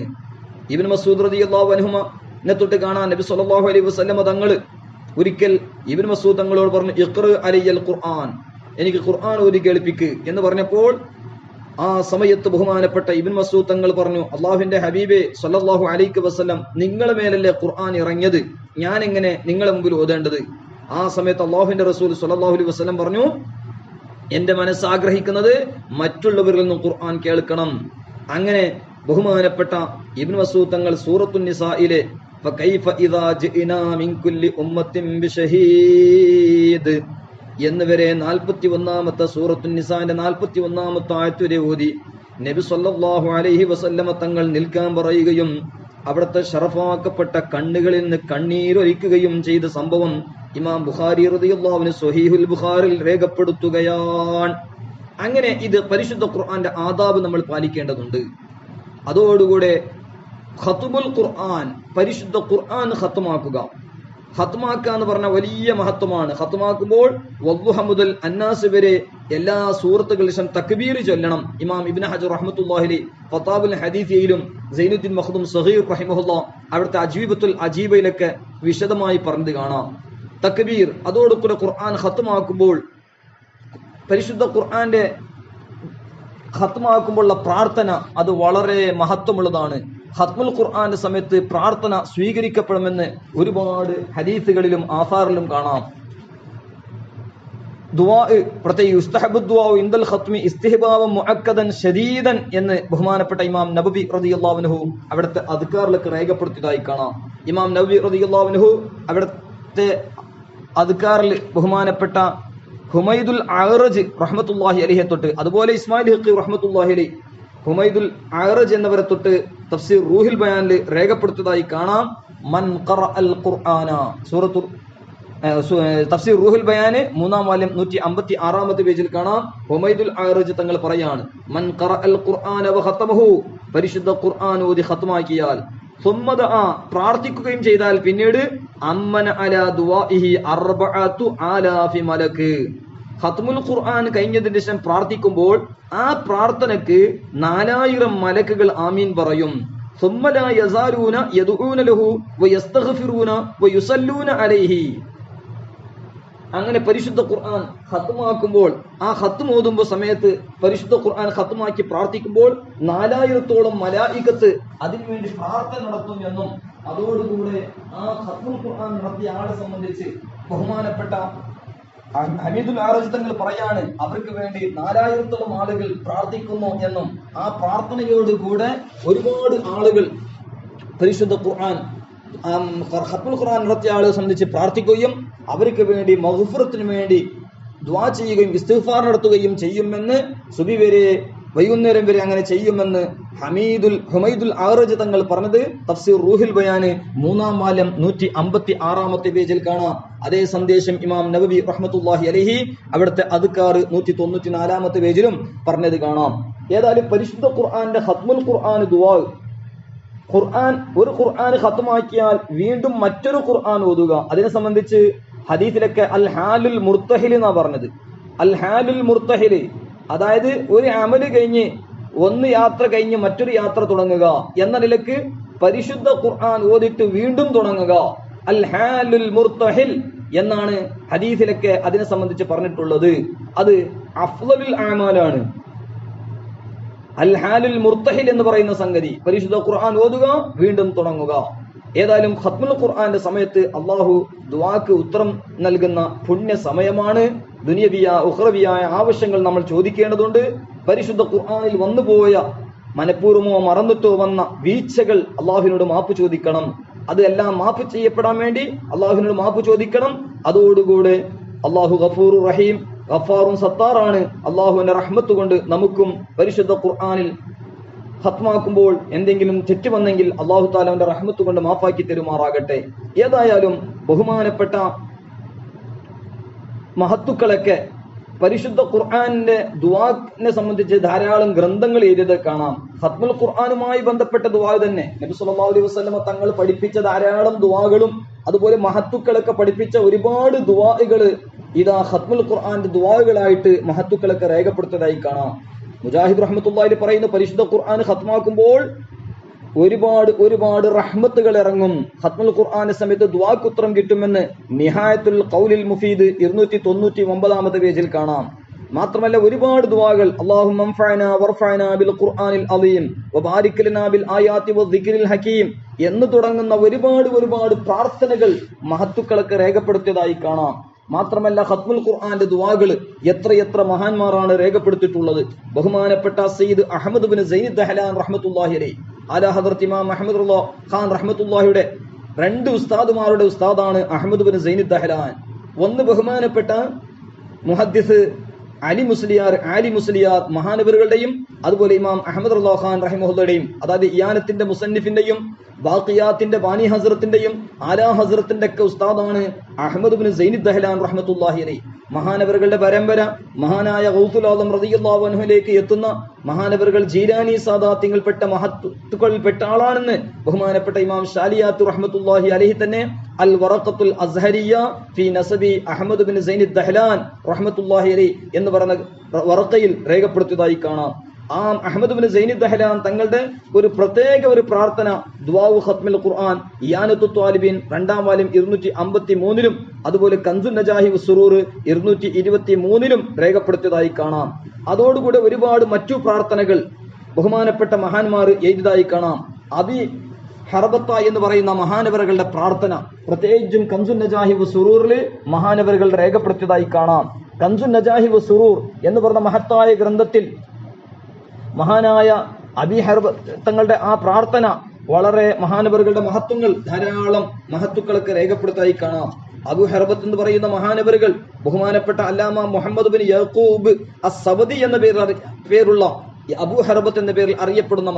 ഇബ്നു മസ്ഊദ് റളിയല്ലാഹു അൻഹുവിനെ തൊട്ട് കാണാൻ നബി സല്ലല്ലാഹു അലൈഹി വസല്ലം തങ്ങൾ ഒരിക്കൽ ഇബ്നു മസ്ഊദ് തങ്ങളോട് പറഞ്ഞു ഇഖ്റ അലയ്യൽ ഖുർആൻ, എനിക്ക് ഖുർആൻ ഓതി കേൾപ്പിക്ക് എന്ന് പറഞ്ഞപ്പോൾ ആ സമയത്ത് ബഹുമാനപ്പെട്ട ഇബ്നു മസ്ഊദ് തങ്ങൾ പറഞ്ഞു, അല്ലാഹുവിന്റെ ഹബീബേ സല്ലല്ലാഹു അലൈഹി വസല്ലം, നിങ്ങളുടെ മേലല്ലേ ഖുർആൻ ഇറങ്ങിയത്, ഞാൻ എങ്ങനെ നിങ്ങളുടെ മുമ്പിൽ ഓതേണ്ടത്? ആ സമയത്ത് അല്ലാഹുവിന്റെ റസൂൽ സല്ലല്ലാഹു അലൈഹി വസല്ലം പറഞ്ഞു, എന്റെ മനസ്സ് ആഗ്രഹിക്കുന്നത് മറ്റുള്ളവരിൽ നിന്നും ഖുർആൻ കേൾക്കണം. അങ്ങനെ ബഹുമാനപ്പെട്ട ഇബ്നു മസ്ഊദ് തങ്ങൾ സൂറത്തുൻ നിസായിലെ ഫകൈഫ ഇദാ ജിഇനാ മിൻ കുല്ലി ഉമ്മത്തിൻ ബിശഹീദ് എന്നിവരെ 41-ാമത്തെ സൂറത്തുൻ നിസാന്റെ 41-ാമത്തെ ആയത്ത് വരെ ഓതി നബി സല്ലല്ലാഹു അലൈഹി വസല്ലമ തങ്ങൾ നിൽക്കാൻ പറയുകയും അവിടുത്തെ ശറഫാക്കപ്പെട്ട കണ്ണുകളിൽ നിന്ന് കണ്ണീരൊലിക്കുകയും ചെയ്ത സംഭവം ഇമാം ബുഖാരി റളിയല്ലാഹു അൻഹു സ്വഹീഹുൽ ബുഖാരിയിൽ രേഖപ്പെടുത്തുകയാണ്. അങ്ങനെ ഇത് പരിശുദ്ധ ഖുർആന്റെ ആദാബ് നമ്മൾ പാലിക്കേണ്ടതുണ്ട്. അതോടുകൂടെ ഖത്മുൽ ഖുർആൻ, പരിശുദ്ധ ഖുർആൻ ഖത്മാക്കുക. ഖത്മാക്കുക എന്ന് പറഞ്ഞ വലിയ മഹത്വമാണ്. ഖത്മാക്കുമ്പോൾ വദ്ദുഹ മുതൽ അന്നാസ് വരെ എല്ലാ സൂറത്തുകളിലും തക്ബീർ ചൊല്ലണം. ഇമാം ഇബ്നു ഹജർ റഹ്മത്തുള്ളാഹി അലൈഹി ഫതാവുൽ ഹദീസിലും സൈനുദ്ദീൻ മഖ്ദൂം സഗീർ റഹിമഹുല്ലാഹ് അവിടുത്തെ അജീബത്തുൽ അജീബയിലൊക്കെ വിശദമായി പറഞ്ഞത് കാണാം. തക്ബീർ, അതോടുകൂടെ ഖുർആൻ ഖത്മാക്കുമ്പോൾ പരിശുദ്ധ ഖുർആന്റെ ഖത്മാക്കുമ്പോഴുള്ള പ്രാർത്ഥന അത് വളരെ മഹത്വമുള്ളതാണ്. ഖത്മുൽ ഖുർആന്റെ സമയത്ത് പ്രാർത്ഥന സ്വീകരിക്കപ്പെടുമെന്ന് ഒരുപാട് ഹദീസുകളിലും ആസാറിലും കാണാം. ദുആ പ്രത്യേക യുസ്തഹബു ദുആ ഇൻദൽ ഖത്മി ഇസ്തിഹ്ബാബൻ മുഅക്കദൻ ശദീദൻ എന്ന് ബഹുമാനപ്പെട്ട ഇമാം നബവി റളിയല്ലാഹു അൻഹു അവിടുത്തെ അദ്കാറിലൊക്കെ രേഖപ്പെടുത്തിയതായി കാണാം. ഇമാം നബവി റളിയല്ലാഹു അൻഹു അവിടുത്തെ അദ്കാറിൽ ബഹുമാനപ്പെട്ട ഹുമൈദുൽ അഅറജ് റഹ്മത്തുള്ളാഹി അലൈഹി തൊട്ട്, അതുപോലെ ഇസ്മായിൽ ഹഖി റഹ്മത്തുള്ളാഹി അലൈഹി ഹുമൈദുൽ അഅറജ് എന്നവരെ തൊട്ട് തഫ്സീർ റൂഹുൽ ബയാനിൽ രേഖപ്പെടുത്തിയതായി കാണാം. മൻ ഖറഅൽ ഖുർആന, സൂറത്തുൽ തഫ്സീർ റൂഹുൽ ബയാന് 3-ാം വാല്യം 156-ാമത്തെ പേജിൽ കാണാം. ഹുമൈദുൽ ആറജ് തങ്ങൾ പറയാണ്, മൻ ഖറഅൽ ഖുർആന വ ഖതമഹു, പരിശുദ്ധ ഖുർആൻ ഓതി ഖത്മാക്കിയാൽ, സുമ്മ ദഅ, പ്രാർത്ഥിക്കുകയും ചെയ്താൽ, പിന്നീട് അമ്മന അലാ ദുആഇഹി 4000 മലക്ക്, ഖത്മുൽ ഖുർആൻ കഴിഞ്ഞതിന് ശേഷം പ്രാർത്ഥിക്കുമ്പോൾ ആ പ്രാർത്ഥനക്ക് 4000 മലക്കുകൾ ആമീൻ പറയും. സുമ്മ ലാ യസാലൂന യദ്ഊന ലഹു വയസ്തഗ്ഫിറൂന വയുസല്ലൂന അലൈഹി. അങ്ങനെ പരിശുദ്ധ ഖുർആൻ ഖത്മാക്കുമ്പോൾ, ആ ഖത്ം ഓതുമ്പോൾ സമയത്ത് പരിശുദ്ധ ഖുർആൻ ഖത്മാക്കി പ്രാർത്ഥിക്കുമ്പോൾ 4000-ഓളം മലായികത്ത് അതിനുവേണ്ടി പ്രാർത്ഥന നടത്തും എന്നും, അതോടുകൂടെ ആ ഖത്മുൽ ഖുർആൻ നടത്തിയ ആളെ സംബന്ധിച്ച് ബഹുമാനപ്പെട്ട ഹമീദുൽ ആറജ് തങ്ങൾ പറയാണ്, അവർക്ക് വേണ്ടി 4000-ഓളം ആളുകൾ പ്രാർത്ഥിക്കുന്നു എന്നും, ആ പ്രാർത്ഥനയോടുകൂടെ ഒരുപാട് ആളുകൾ പരിശുദ്ധ ഖുർആൻ ഖത്മുൽ ഖുർആൻ നടത്തിയ ആളുകളെ സംബന്ധിച്ച് പ്രാർത്ഥിക്കുകയും അവർക്ക് വേണ്ടി മഗ്ഫിറത്തിന് വേണ്ടി ദുആ ചെയ്യുകയും ഇസ്തിഗ്ഫാർ നടത്തുകയും ചെയ്യുമെന്ന്, സുബി വരെ വൈകുന്നേരം വരെ അങ്ങനെ ചെയ്യുമെന്ന് ഹുമൈദുൽ ആറജ് തങ്ങൾ പറഞ്ഞത് തഫ്സീർ റൂഹുൽ ബയാന് 3-ാം വാല്യം 156-ാമത്തെ പേജിൽ കാണാം. അതേ സന്ദേശം ഇമാം നവവി റഹ്മത്തുള്ളാഹി അലൈഹി അവിടുത്തെ അദ്കാർ 194-ാമത്തെ പേജിലും പറഞ്ഞത് കാണാം. ഏതായാലും പരിശുദ്ധ ഖുർആന്റെ ഖത്മുൽ ഖുർആൻ ദുആ, ഒരു ഖുർആൻ ഖത്മാക്കിയാൽ വീണ്ടും മറ്റൊരു ഖുർആൻ ഓതുക, അതിനെ സംബന്ധിച്ച് ഹദീസിലൊക്കെ അൽ ഹാലുൽ മുർത്തഹിൽ എന്നാ പറഞ്ഞത്. അൽ ഹാലുൽ മുർത്തഹിൽ, അതായത് ഒരു അമല് കഴിഞ്ഞ് ഒന്ന് യാത്ര കഴിഞ്ഞ് മറ്റൊരു യാത്ര തുടങ്ങുക എന്ന നിലക്ക് പരിശുദ്ധ ഖുർആൻ ഓതിട്ട് വീണ്ടും തുടങ്ങുക, അൽ ഹാലുൽ മുർത്തഹിൽ എന്നാണ് ഹദീസിലൊക്കെ അതിനെ സംബന്ധിച്ച് പറഞ്ഞിട്ടുള്ളത്. അത് അഫ്ളലുൽ അമാലാണ്. അൽ ഹാലുൽ മുർത്തഹിൽ എന്ന് പറയുന്ന സംഗതി, പരിശുദ്ധ ഖുർആൻ ഓതുക വീണ്ടും തുടങ്ങുക. ഏതായാലും ഖത്മുൽ ഖുർആന്റെ സമയത്ത് അള്ളാഹു ദുആക്ക് ഉത്തരം നൽകുന്ന പുണ്യ സമയമാണ്. ദുനിയവിയായ ഉഖ്റവിയായ ആവശ്യങ്ങൾ നമ്മൾ ചോദിക്കേണ്ടതുണ്ട്. പരിശുദ്ധ ഖുർആനിൽ വന്നുപോയ മനഃപൂർവ്വമോ മറന്നിട്ടോ വന്ന വീഴ്ചകൾ അള്ളാഹുവിനോട് മാപ്പ് ചോദിക്കണം. അതെല്ലാം മാപ്പ് ചെയ്യപ്പെടാൻ വേണ്ടി അള്ളാഹുവിനോട് മാപ്പ് ചോദിക്കണം. അതോടുകൂടെ അള്ളാഹു ഗഫൂറുർ റഹീം, ഗഫാറും സത്താറാണ്. അള്ളാഹുവിന്റെ റഹ്മത്ത് കൊണ്ട് നമുക്കും പരിശുദ്ധ ഖുർആനിൽ ഖത്മാക്കുമ്പോൾ എന്തെങ്കിലും തെറ്റ് വന്നെങ്കിൽ അള്ളാഹു താലാവിന്റെ റഹ്മത്ത് കൊണ്ട് മാഫാക്കി തരുമാറാകട്ടെ. ഏതായാലും ബഹുമാനപ്പെട്ട മഹത്തുക്കളൊക്കെ പരിശുദ്ധ ഖുർആനിന്റെ ദുആനെ സംബന്ധിച്ച് ധാരാളം ഗ്രന്ഥങ്ങൾ എഴുതിയത് കാണാം. ഖത്മുൽ ഖുർആനുമായി ബന്ധപ്പെട്ട ദുആ തന്നെ നബി സല്ലല്ലാഹു അലൈഹി വസല്ലമ തങ്ങൾ പഠിപ്പിച്ച ധാരാളം ദുആകളും അതുപോലെ മഹത്തുക്കളൊക്കെ പഠിപ്പിച്ച ഒരുപാട് ദുആകൾ ഇതാ ഖത്മുൽ ഖുർആന്റെ ദുആകളായിട്ട് മഹത്തുക്കളൊക്കെ രേഖപ്പെടുത്തതായി കാണാം. മുജാഹിദ് റഹ്മത്തുള്ളാഹി പറയുന്ന പരിശുദ്ധ ഖുർആൻ ഖത്മാക്കുമ്പോൾ ഒരുപാട് റഹ്മത്തുകൾ ഇറങ്ങും. ഖത്മുൽ ഖുർആന്റെ സമയത്ത് ദുആക്ക് ഉത്തരം കിട്ടുമെന്ന് നിഹായത്തുൽ ഖൗലിൽ മുഫീദ് 299-ാമത്തെ പേജിൽ കാണാം. മാത്രമല്ല ഒരുപാട് ദുആകൾ, അല്ലാഹുമ്മ അൻഫഅനാ വർഫഅനാ ബിൽ ഖുർആനിൽ അളീം വബാരിക് ലനാ ബിൽ ആയാതി വദ്ദിക്രിൽ ഹകീം എന്ന് തുടങ്ങുന്ന ഒരുപാട് പ്രാർത്ഥനകൾ മഹത്തുക്കളൊക്കെ രേഖപ്പെടുത്തിയതായി കാണാം. മാത്രമല്ല ഖത്മുൽ ഖുർആന്റെ ദുആകൾ എത്ര മഹാന്മാരാണ് രേഖപ്പെടുത്തിയിട്ടുള്ളത്. ബഹുമാനപ്പെട്ട സയ്യിദ് അഹ്മദ് ബിൻ സൈദ് ദഹ്ലാൻ റഹ്മത്തുള്ളാഹി അലൈഹി, ആലാ ഹദ്റത്ത് ഇമാം അഹ്മദ് റളിയല്ലാഹു ഖാൻ റഹ്മത്തുള്ളാഹിയുടെ 2 ഉസ്താദുമാരുടെ ഉസ്താദാണ് അഹ്മദ് ബിൻ സൈദ് ദഹ്ലാൻ. ഒന്ന് ബഹുമാനപ്പെട്ട മുഹദ്ദിസ് അലി മുസ്ലിയാർ മഹാനവറുകളുടെയും അതുപോലെ ഇമാം അഹ്മദ് റളിയല്ലാഹു ഖാൻ റഹിമഹുള്ളയുടെയും, അതായത് ഇയാനത്തിന്റെ മുസന്നിഫിന്റെയും ബാഖിയാത്തിന്റെ ബാനി ഹസ്രത്തിന്റെയും ആലാ ഹസ്രത്തിന്റെ ഒക്കെ ഉസ്താദാണ് അഹ്മദ് ബിൻ സൈദ് ദഹ്ലാൻ റഹ്മത്തുള്ളാഹി അലൈഹി. മഹാനവറുകളുടെ പരമ്പര മഹാനായ ഗൗസുൽ ആദം റളിയല്ലാഹു അൻഹുവിലേക്ക് എത്തുന്ന മഹാനവറുകൾ ജീലാനി സാദാത്യങ്ങൾപ്പെട്ട മഹത്തുക്കളിൽപ്പെട്ട ആളാണെന്ന് ബഹുമാനപ്പെട്ട ഇമാം ഷാലിയാത്ത് റഹ്മത്തുള്ളാഹി അലൈഹി തന്നെ അൽ വറഖത്തുൽ അസ്ഹരിയ ഫീ നസബി അഹ്മദ് ബിൻ സൈദ് ദഹ്ലാൻ റഹ്മത്തുള്ളാഹി അലൈഹി എന്ന് പറയുന്ന വറഖയിൽ രേഖപ്പെടുത്തിയതായി കാണാം. ആ അഹ്മദ് ബിൻ സൈദ് ദഹ്ലാൻ തങ്ങളുടെ ഒരു പ്രത്യേക പ്രാർത്ഥന ദുആഉ ഖത്മുൽ ഖുർആൻ ഇയാനത്തു ത്വാലിബീൻ 2-ാം വാല്യം 253-ലും അതുപോലെ കൻസുൻ നജാഹി വസ്സുറൂർ 223-ലും രേഖപ്പെടുത്തിയതായി കാണാം. അതോടുകൂടെ ഒരുപാട് മറ്റു പ്രാർത്ഥനകൾ ബഹുമാനപ്പെട്ട മഹാന്മാർ എഴുതിയതായി കാണാം. അബി ഹർബത്ത എന്ന് പറയുന്ന മഹാനവറുകളുടെ പ്രാർത്ഥന പ്രത്യേകിച്ചും കൻസുൻ നജാഹി വസ്സുറൂറിൽ മഹാനവറുകൾ രേഖപ്പെടുത്തിയതായി കാണാം. കൻസുൻ നജാഹി വസ്സുറൂർ എന്ന് പറഞ്ഞ മഹത്തായ ഗ്രന്ഥത്തിൽ മഹാനായ അബി ഹർബ തങ്ങളുടെ ആ പ്രാർത്ഥന വളരെ മഹാനവറുകളുടെ മഹത്വങ്ങൾ ധാരാളം മഹത്തുക്കളൊക്കെ രേഖപ്പെടുത്തായി കാണാം. അബു ഹർബത്ത് എന്ന് പറയുന്ന മഹാനവറുകൾ ബഹുമാനപ്പെട്ട അല്ലാമ മുഹമ്മദ് ബിൻ യഖൂബ് അസ്സബദി എന്ന പേരുള്ള അബു ഹർബത്ത് എന്ന പേരിൽ അറിയപ്പെടുന്ന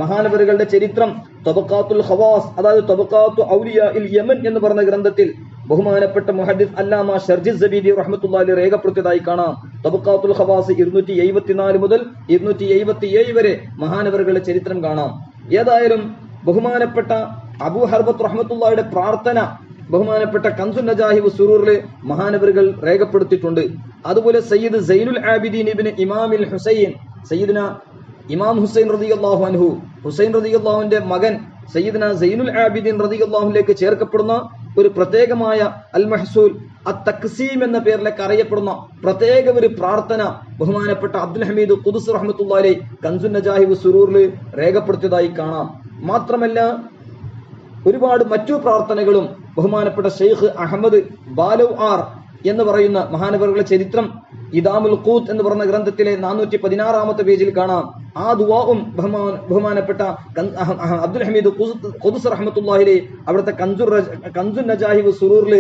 മഹാനവറുകളുടെ ചരിത്രം തബഖാത്തുൽ ഖവാസ്, അതായത് തബഖാത്തു ഔലിയാഇൽ യമൻ എന്ന് പറഞ്ഞ ഗ്രന്ഥത്തിൽ ബഹുമാനപ്പെട്ട മുഹദ്ദിസ് അല്ലാമ ഷർജിസ് സബീദി റഹ്മത്തുള്ളാഹി രേഖപ്പെടുത്തിയതായി കാണാം. തബഖാത്തുൽ ഖവാസ് 274 മുതൽ 277 വരെ മഹാനവറുകളുടെ ചരിത്രം കാണാം. ഏതായാലും ബഹുമാനപ്പെട്ട അബൂ ഹർബത്ത് റഹ്മത്തുള്ളാഹിയുടെ പ്രാർത്ഥന ബഹുമാനപ്പെട്ട കൻസുൻ നജാഹിബ് സുറൂറിൽ മഹാനവറുകൾ രേഖപ്പെടുത്തിയിട്ടുണ്ട്. അതുപോലെ സയ്യിദ് സൈനുൽ ആബിദീൻ ഇബ്നു ഇമാമിൽ ഹുസൈൻ, സയ്യിദ്ന ഇമാം ഹുസൈൻ റളിയല്ലാഹു അൻഹു, ഹുസൈൻ റളിയല്ലാഹുവിന്റെ മകൻ സയ്യിദ്ന സൈനുൽ ആബിദീൻ റളിയല്ലാഹുവിലേക്ക് ചേർക്കപ്പെടുന്ന ഒരു പ്രത്യേകമായ അൽ മഹ്സൂൽ അത്തഖ്സീം എന്ന പേരിലേക്ക് അറിയപ്പെടുന്ന പ്രത്യേക ഒരു പ്രാർത്ഥന ബഹുമാനപ്പെട്ട അബ്ദുൽ ഹമീദ് ഖുദ്സ് റഹ്മത്തുള്ളാഹി അലൈഹി കൻസുൻ നജാഹിബ് സുറൂറിൽ രേഖപ്പെടുത്തിയതായി കാണാം. മാത്രമല്ല ഒരുപാട് മറ്റു പ്രാർത്ഥനകളും ബഹുമാനപ്പെട്ട ഷെയ്ഖ് അഹമ്മദ് ബാലൗ ആർ എന്ന് പറയുന്ന മഹാനവറുകളുടെ ചരിത്രം ഇദാമുൽ ഖൂത്ത് എന്ന് പറയുന്ന ഗ്രന്ഥത്തിലെ 416 പേജിൽ കാണാം. ആ ദുആവും ബഹുമാനപ്പെട്ട അബ്ദുൽ ഹമീദ് ഖുദ്സ് റഹ്മത്തുള്ളാഹി അലൈഹി അവിടുത്തെ കൻസുൻ നജാഹിബ് സുറൂറിൽ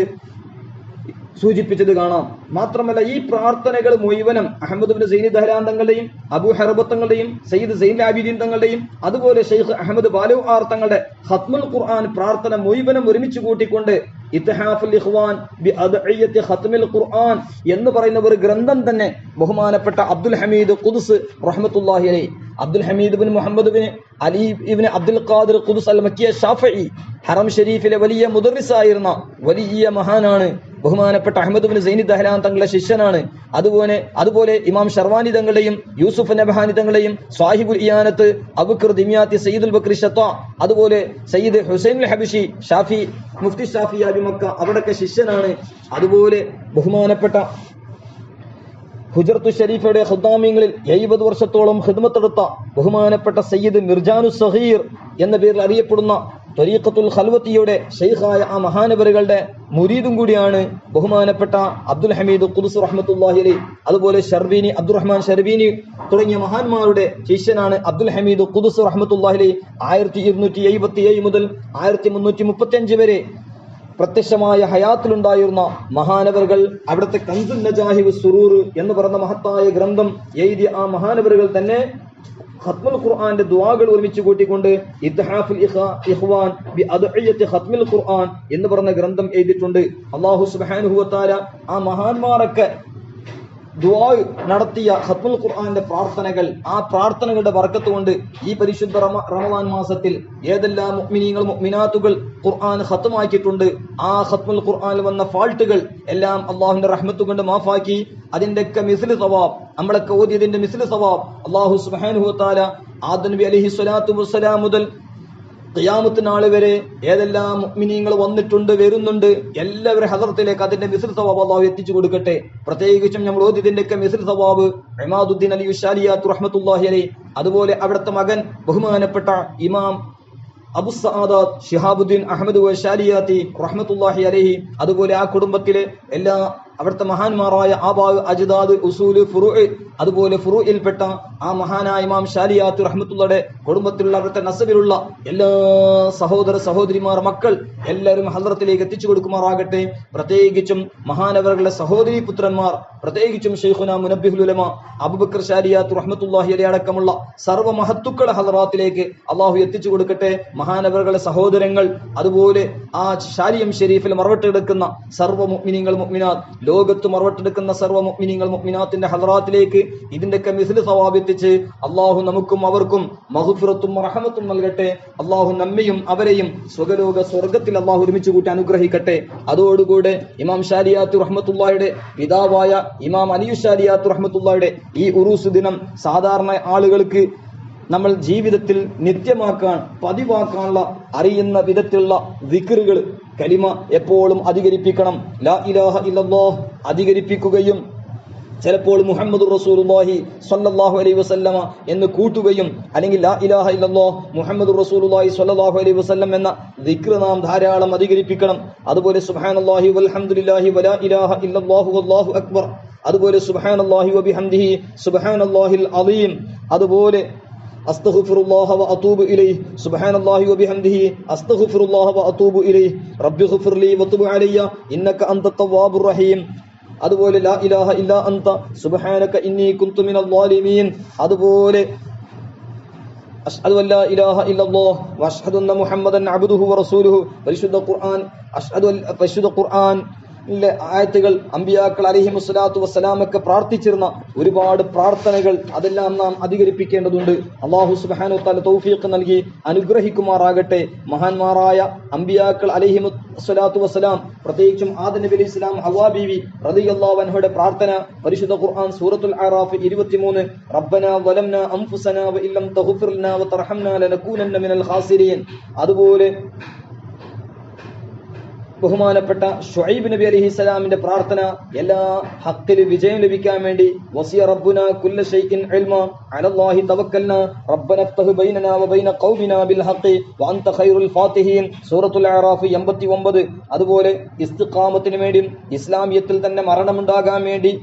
സൂചിപ്പിച്ചത് കാണാം. മാത്രമല്ല ഈ പ്രാർത്ഥനകൾ മുഴുവനും അഹമ്മദ് ഇബ്നു സൈനി ദഹ്ലാൻ തങ്ങളുടെയും അബൂ ഹർബത്ത് തങ്ങളുടെയും സയ്യിദ് സൈനുൽ ആബിദീൻ തങ്ങളുടെയും അതുപോലെ ഷെയ്ഖ് അഹമ്മദ് ബാലൗ ആർ തങ്ങളുടെ ഖത്മുൽ ഖുർആൻ പ്രാർത്ഥന മുഴുവനും ഒരുമിച്ച് കൂട്ടിക്കൊണ്ട് ഇത്ഹാഫുൽ ഇഖ്വാൻ ബി അദ്ഇയത്തി ഖത്മിൽ ഖുർആൻ എന്ന് പറയുന്ന ഒരു ഗ്രന്ഥം തന്നെ ബഹുമാനപ്പെട്ട അബ്ദുൽ ഹമീദ് ഖുദ്സ് റഹ്മത്തുള്ളാഹി അലൈഹി, Abdul Hameed bin Muhammad bin Ali Ibnu Abdul Khadir ഖുദ്സ് അൽ മക്കിയ ഷാഫഈ ഹറം ഷരീഫിലെ വലിയ മുദർരിസായിരുന്ന വലിയ മഹാനാണ്. ബഹുമാനപ്പെട്ട അഹമ്മദ് ബിൻ സൈനി ദഹ്ലാൻ തങ്ങളുടെ ശിഷ്യനാണ്. അതുപോലെ ഇമാം ഷർവാനി തങ്ങളുടെയും യൂസുഫ് നബഹാനി തങ്ങളുടെയും സാഹിബുൽ ഇയാനത്ത് അബൂബക്കർ ദിമിയാത്തി സയ്യിദുൽ ബക്രി ഷത്താ അതുപോലെ സയ്യിദ് ഹുസൈനുൽ ഹബശി ഷാഫി മുഫ്തി ഷാഫി അബി മക്ക അവിടൊക്കെ ശിഷ്യനാണ്. അതുപോലെ ബഹുമാനപ്പെട്ട ഹുജറത്തു ഷരീഫയുടെ ഖുദ്ദാമീങ്ങളിൽ 70 വർഷത്തോളം ഖിദ്മത്തെടുത്ത ബഹുമാനപ്പെട്ട സയ്യിദ് മിർജാനു സഗീർ എന്ന പേരിൽ അറിയപ്പെടുന്ന ത്വരീഖത്തുൽ ഖൽവത്തിയുടെ ഷെയ്ഖായ ആ മഹാനവറുകളുടെ മുരീദും കൂടിയാണ് ബഹുമാനപ്പെട്ട അബ്ദുൽ ഹമീദ് ഖുദ്സ് റഹ്മത്തുള്ളാഹി അലൈഹി. അതുപോലെ ഷർബീനി അബ്ദുറഹ്മാൻ ഷർബീനി തുടങ്ങിയ മഹാന്മാരുടെ ശിഷ്യനാണ് അബ്ദുൽ ഹമീദ് ഖുദ്സ് റഹ്മത്തുള്ളാഹി അലൈഹി. 1277 മുതൽ 1335 വരെ പ്രത്യക്ഷമായ ഹയാത്തിലുണ്ടായിരുന്ന മഹാനവറുകൾ അവിടുത്തെ കൻസുൻ നജാഹിബ് സുറൂർ എന്ന് പറയുന്ന മഹത്തായ ഗ്രന്ഥം എഴുതിയ ആ മഹാനവറുകൾ തന്നെ ഖത്മുൽ ഖുർആന്റെ ദുആകൾ ഒരുമിച്ച് കൂട്ടിക്കൊണ്ട് ഇത്ഹാഫുൽ ഇഖ്വാൻ ബി അദ്ഇയത്തി ഖത്മിൽ ഖുർആൻ എന്ന് പറയുന്ന ഗ്രന്ഥം എഴുതിയിട്ടുണ്ട്. അല്ലാഹു സുബ്ഹാനഹു വ തആല ആ മഹാന്മാരൊക്കെ ദുആ നടത്തിയ ഖത്മുൽ ഖുർആന്റെ പ്രാർത്ഥനകൾ, ആ പ്രാർത്ഥനകളുടെ ബർക്കത്ത് കൊണ്ട് ഈ പരിശുദ്ധ റമളാൻ മാസത്തിൽ ഏതെല്ലാം മുഅ്മിനീങ്ങൾ മുഅ്മിനാത്തുകൾ ഖുർആൻ ഖത്മാക്കിയിട്ടുണ്ട്, ആ ഖത്മുൽ ഖുർആനിൽ വന്ന ഫാൾട്ടുകൾ എല്ലാം അല്ലാഹുവിന്റെ റഹ്മത്ത് കൊണ്ട് മാഫാക്കി അതിന്റെയൊക്കെ മിസ്ലു സവാബ്, നമ്മളൊക്കെ ഓതിയതിന്റെ മിസ്ലു സവാബ് അല്ലാഹു സുബ്ഹാനഹു വ തആല ആദം നബി അലൈഹി സ്വലാത്തു വസ്സലാം മുതൽ ഖിയാമത്ത് നാൾ വരെ ഏതെല്ലാം മുഅ്മിനീങ്ങൾ വന്നിട്ടുണ്ട് വരുന്നുണ്ട് എല്ലാവരുടെ ഹദറത്തിലേക്ക് അതിന്റെ മിസ്ൽ സവാബ് അല്ലാഹു എത്തിച്ചു കൊടുക്കട്ടെ. പ്രത്യേകിച്ചും നമ്മൾ ഓതിയതിന്റെയൊക്കെ മിസ്ൽ സവാബ് ഇമാദുദ്ദീൻ അലി ഉശാലിയാത്ത് റഹ്മത്തുള്ളാഹി അലൈഹി, അതുപോലെ അവിടുത്തെ മകൻ ബഹുമാനപ്പെട്ട ഇമാം അബു സഅദാത്ത് ഷിഹാബുദ്ദീൻ അഹമ്മദ് വശാലിയാത്തി റഹ്മത്തുള്ളാഹി അലൈഹി, അതുപോലെ ആ കുടുംബത്തിലെ എല്ലാ അവിടുത്തെ മഹാന്മാരായ ആബാവ് അജ്ദാദ് ഉസൂല് ഫുറൂഇ അതുപോലെ ഫുറൂഇൽപ്പെട്ട ആ മഹാനായ ഇമാം ഷാലിയാത്ത് റഹ്മത്തുള്ളയുടെ കുടുംബത്തിലുള്ള അവിടുത്തെ നസബിലുള്ള എല്ലാ സഹോദര സഹോദരിമാർ മക്കൾ എല്ലാവരും ഹദ്റത്തിലേക്ക് എത്തിച്ചു കൊടുക്കുമാറാകട്ടെ. പ്രത്യേകിച്ചും മഹാനവറുകളുടെ സഹോദരി പുത്രന്മാർ, പ്രത്യേകിച്ചും ഷെയ്ഖുന മുനബ്ബിഹുൽ ഉലമ അബൂബക്കർ ഷാലിയാത്ത് റഹ്മത്തുള്ളാഹി അലൈഹി അടക്കമുള്ള സർവ്വ മഹത്തുക്കളെ ഹദ്റാത്തിലേക്ക് അള്ളാഹു എത്തിച്ചു കൊടുക്കട്ടെ. മഹാനവറുകളുടെ സഹോദരങ്ങൾ അതുപോലെ ആ ഷാലിയം ഷെരീഫിൽ മറവട്ടെടുക്കുന്ന സർവ്വ മുഅ്മിനീങ്ങൾ മുഅ്മിനാത്ത്, ലോകത്ത് മറവട്ടെടുക്കുന്ന സർവ്വ മുഅ്മിനീങ്ങൾ മുഅ്മിനാത്തിന്റെ ഹദ്റാത്തിലേക്ക് ഇതിന്റെയൊക്കെ മിസ്ലു സവാബ് എത്തിച്ച് അള്ളാഹു നമുക്കും അവർക്കും മഗ്ഫിറത്തും റഹ്മത്തും നൽകട്ടെ. അള്ളാഹു നമ്മയും അവരെയും സ്വഗലോക സ്വർഗത്തിൽ അള്ളാഹു ഒരുമിച്ച് കൂട്ടി അനുഗ്രഹിക്കട്ടെ. അതോടുകൂടെ ഇമാം ഷാലിയാത്ത് റഹ്മത്തുള്ളാഹിയുടെ പിതാവായ ഇമാം അലി ഷാലിയാത്ത് റഹ്മത്തുള്ളാഹിയുടെ ഈ ഉറൂസ് ദിനം സാധാരണ ആളുകൾക്ക് നമ്മൾ ജീവിതത്തിൽ നിത്യമാക്കാൻ പതിവാക്കാനുള്ള അറിയുന്ന വിധത്തിലുള്ള ദിക്റുകൾ കലിമ എപ്പോഴും അധികരിപ്പിക്കണം. ലാ ഇലാഹ ഇല്ലല്ലാഹ് അധികരിപ്പിക്കുകയും ചിലപ്പോൾ മുഹമ്മദുർ റസൂലുള്ളാഹി സ്വല്ലല്ലാഹു അലൈഹി വസല്ലമ എന്ന് കൂട്ടുകയും അല്ലെങ്കിൽ ലാ ഇലാഹ ഇല്ലല്ലാഹ് മുഹമ്മദുർ റസൂലുള്ളാഹി സ്വല്ലല്ലാഹു അലൈഹി വസല്ലം എന്ന ദിക്ർ നാം ധാരാളം അധികരിപ്പിക്കണം. അതുപോലെ സുബ്ഹാനല്ലാഹി വൽഹംദുലില്ലാഹി വലാ ഇലാഹ ഇല്ലല്ലാഹു വല്ലാഹു അക്ബർ, അതുപോലെ സുബ്ഹാനല്ലാഹി വബിഹംദിഹി സുബ്ഹാനല്ലാഹിൽ അളീം, അതുപോലെ അസ്തഗ്ഫിറുല്ലാഹ വ അതൂബു ഇലൈഹി സുബ്ഹാനല്ലാഹി വബിഹംദിഹി അസ്തഗ്ഫിറുല്ലാഹ വ അതൂബു ഇലൈഹി റബ്ബി ഗ്ഫിർലി വതുബ് അലയ്യ ഇന്നക അൻതത് തവ്വാബുർ റഹീം, അതുപോലെ ലാ ഇലാഹ ഇല്ലാ അൻത സുബ്ഹാനക ഇന്നി കുന്തു മിനൽ ളാലിമീൻ, അതുപോലെ അഷ്ഹദു അല്ലാ ഇലാഹ ഇല്ലല്ലാഹ് വഅഷ്ഹദു അന്ന മുഹമ്മദൻ അബ്ദുഹു വറസൂലുഹു. പരിശുദ്ധ ഖുർആൻ ആയത്തുകൾ അമ്പിയാക്കൾ അലൈഹിമുസ്സലാത്തു വസ്സലാമൊക്കെ പ്രാർത്ഥിച്ചിരുന്ന ഒരുപാട് പ്രാർത്ഥനകൾ അതെല്ലാം നാം അധികരിപ്പിക്കേണ്ടതുണ്ട്. അല്ലാഹു സുബ്ഹാനഹു വതആല തൗഫീഖ് നൽകി അനുഗ്രഹിക്കുമാറാകട്ടെ. മഹാന്മാരായ അമ്പിയാക്കൾ അലൈഹിമുസ്സലാത്തു വസ്സലാം, പ്രത്യേകിച്ചും ആദം നബി അലൈഹി സ്വലാം, ഹവ്വാ ബീവി റളിയല്ലാഹു അൻഹയുടെ പ്രാർത്ഥന പരിശുദ്ധ ഖുർആൻ സൂറത്തുൽ അറാഫ് 23 റബ്ബനാ വലംനാ അൻഫുസനാ വഇല്ലം തഗ്ഫിർ ലനാ വതർഹംനാ ലനകൂനന്ന മിനൽ ഖാസിരീൻ. അതുപോലെ ബഹുമാനപ്പെട്ട ഷുഐബ് നബി അലൈഹിസ്സലാമിന്റെ പ്രാർത്ഥന എല്ലാ ഹഖിൽ വിജയം ലഭിക്കാൻ വേണ്ടി വസിയ റബ്ബുനാ കുല്ല ഷൈഇൻ ഇൽമാ അലല്ലാഹി തവക്കൽനാ റബ്ബനാ ഇഫ്തഹ് ബൈനനാ വബൈന ഖൗമിനാ ബിൽ ഹഖി വഅൻത ഖൈറുൽ ഫാത്തിഹീൻ സൂറത്തുൽ അറാഫ് 89. അതുപോലെ ഇസ്തിഖാമത്തിന് വേണ്ടിയും ഇസ്ലാമിയത്തിൽ തന്നെ മരണമുണ്ടാകാൻ വേണ്ടി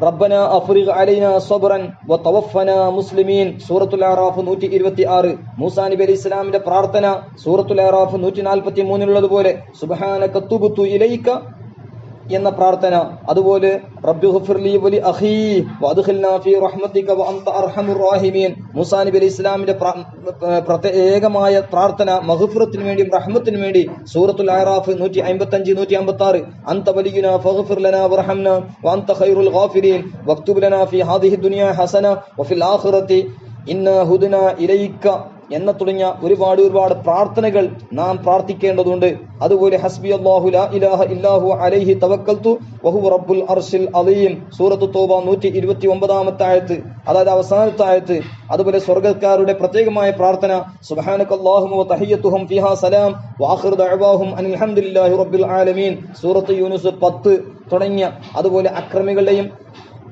റബ്ബനാ അഫ്രിഗ് അലൈനാ സബ്റൻ വതവഫനാ മുസ്ലിമീൻ സൂറത്തുൽ അറാഫ് 126. മൂസാ നബി അലൈഹി സ്വലാമിന്റെ പ്രാർത്ഥന സൂറത്തുൽ അറാഫ് 143 സുബ്ഹാനക തുബ്തു ഇലൈക എന്ന പ്രാർത്ഥന. അതുപോലെ റബ്ബിഗ്ഫിർലി വലി അഖീ വഅദ്ഖിൽനാ ഫീ റഹ്മതിക വഅൻത അർഹമുർ റഹീമീൻ. മൂസാ നബി അലൈഹി ഇസ്ലാമിന്റെ പ്രത്യേകമായ പ്രാർത്ഥന മഗ്ഫിറത്തിന് വേണ്ടിയും റഹ്മത്തിന് വേണ്ടി സൂറത്തുൽ അറാഫ് 155 156. അൻത വലിയുനാ ഫഗ്ഫിർ ലനാ വർഹംനാ വഅൻത ഖൈറുൽ ഗാഫിരീൻ വക്തുബ് ലനാ ഫീ ഹാദിഹി ദുനിയ ഹസന വഫിൽ ആഖിറതി ഇന്നാ ഹുദ്നാ ഇലൈക എന്ന തുടങ്ങിയ ഒരുപാട് പ്രാർത്ഥനകൾ നാം പ്രാർത്ഥിക്കേണ്ടതുണ്ട്. അതുപോലെ ഹസ്ബി അല്ലാഹു ലാ ഇലാഹ ഇല്ലാഹു അലൈഹി തവക്കൽതു വഹുവ റബ്ബുൽ അർശിൽ അലീം സൂറത്തു തൗബ 129 ആയത്ത്, അതായത് അവസാനത്തെ ആയത്ത്. അതുപോലെ സ്വർഗ്ഗക്കാരുടെ പ്രത്യേകമായ പ്രാർത്ഥന സുബ്ഹാനകല്ലാഹുമ്മ വതഹിയ്യതുഹും ഫീഹാ സലാം വആഖിറു ദഅവാഹും അനിൽ ഹംദുലില്ലാഹി റബ്ബിൽ ആലമീൻ സൂറത്ത് യൂനുസ് 10 തുടങ്ങിയ. അതുപോലെ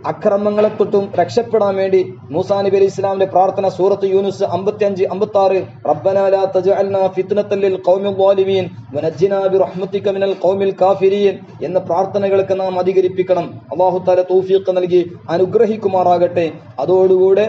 അക്രമങ്ങളെ തൊട്ടും രക്ഷപ്പെടാൻ വേണ്ടി മൂസാ നബി അലൈഹി ഇസ്ലാമിന്റെ പ്രാർത്ഥന സൂറത്ത് യൂനുസ് 55 56 റബ്ബനാ ലാ തജ്അൽനാ ഫിത്നതൻ ലിൽ ഖൗമിൽ ളാലിമീൻ വനജ്ജിനാ ബിറഹ്മതിക മിനൽ ഖൗമിൽ കാഫിരീൻ എന്ന പ്രാർത്ഥനകളൊക്കെ നാം അധികരിപ്പിക്കണം. അല്ലാഹു തആല തൗഫീഖ് നൽകി അനുഗ്രഹിക്കുമാറാകട്ടെ. അതോടുകൂടെ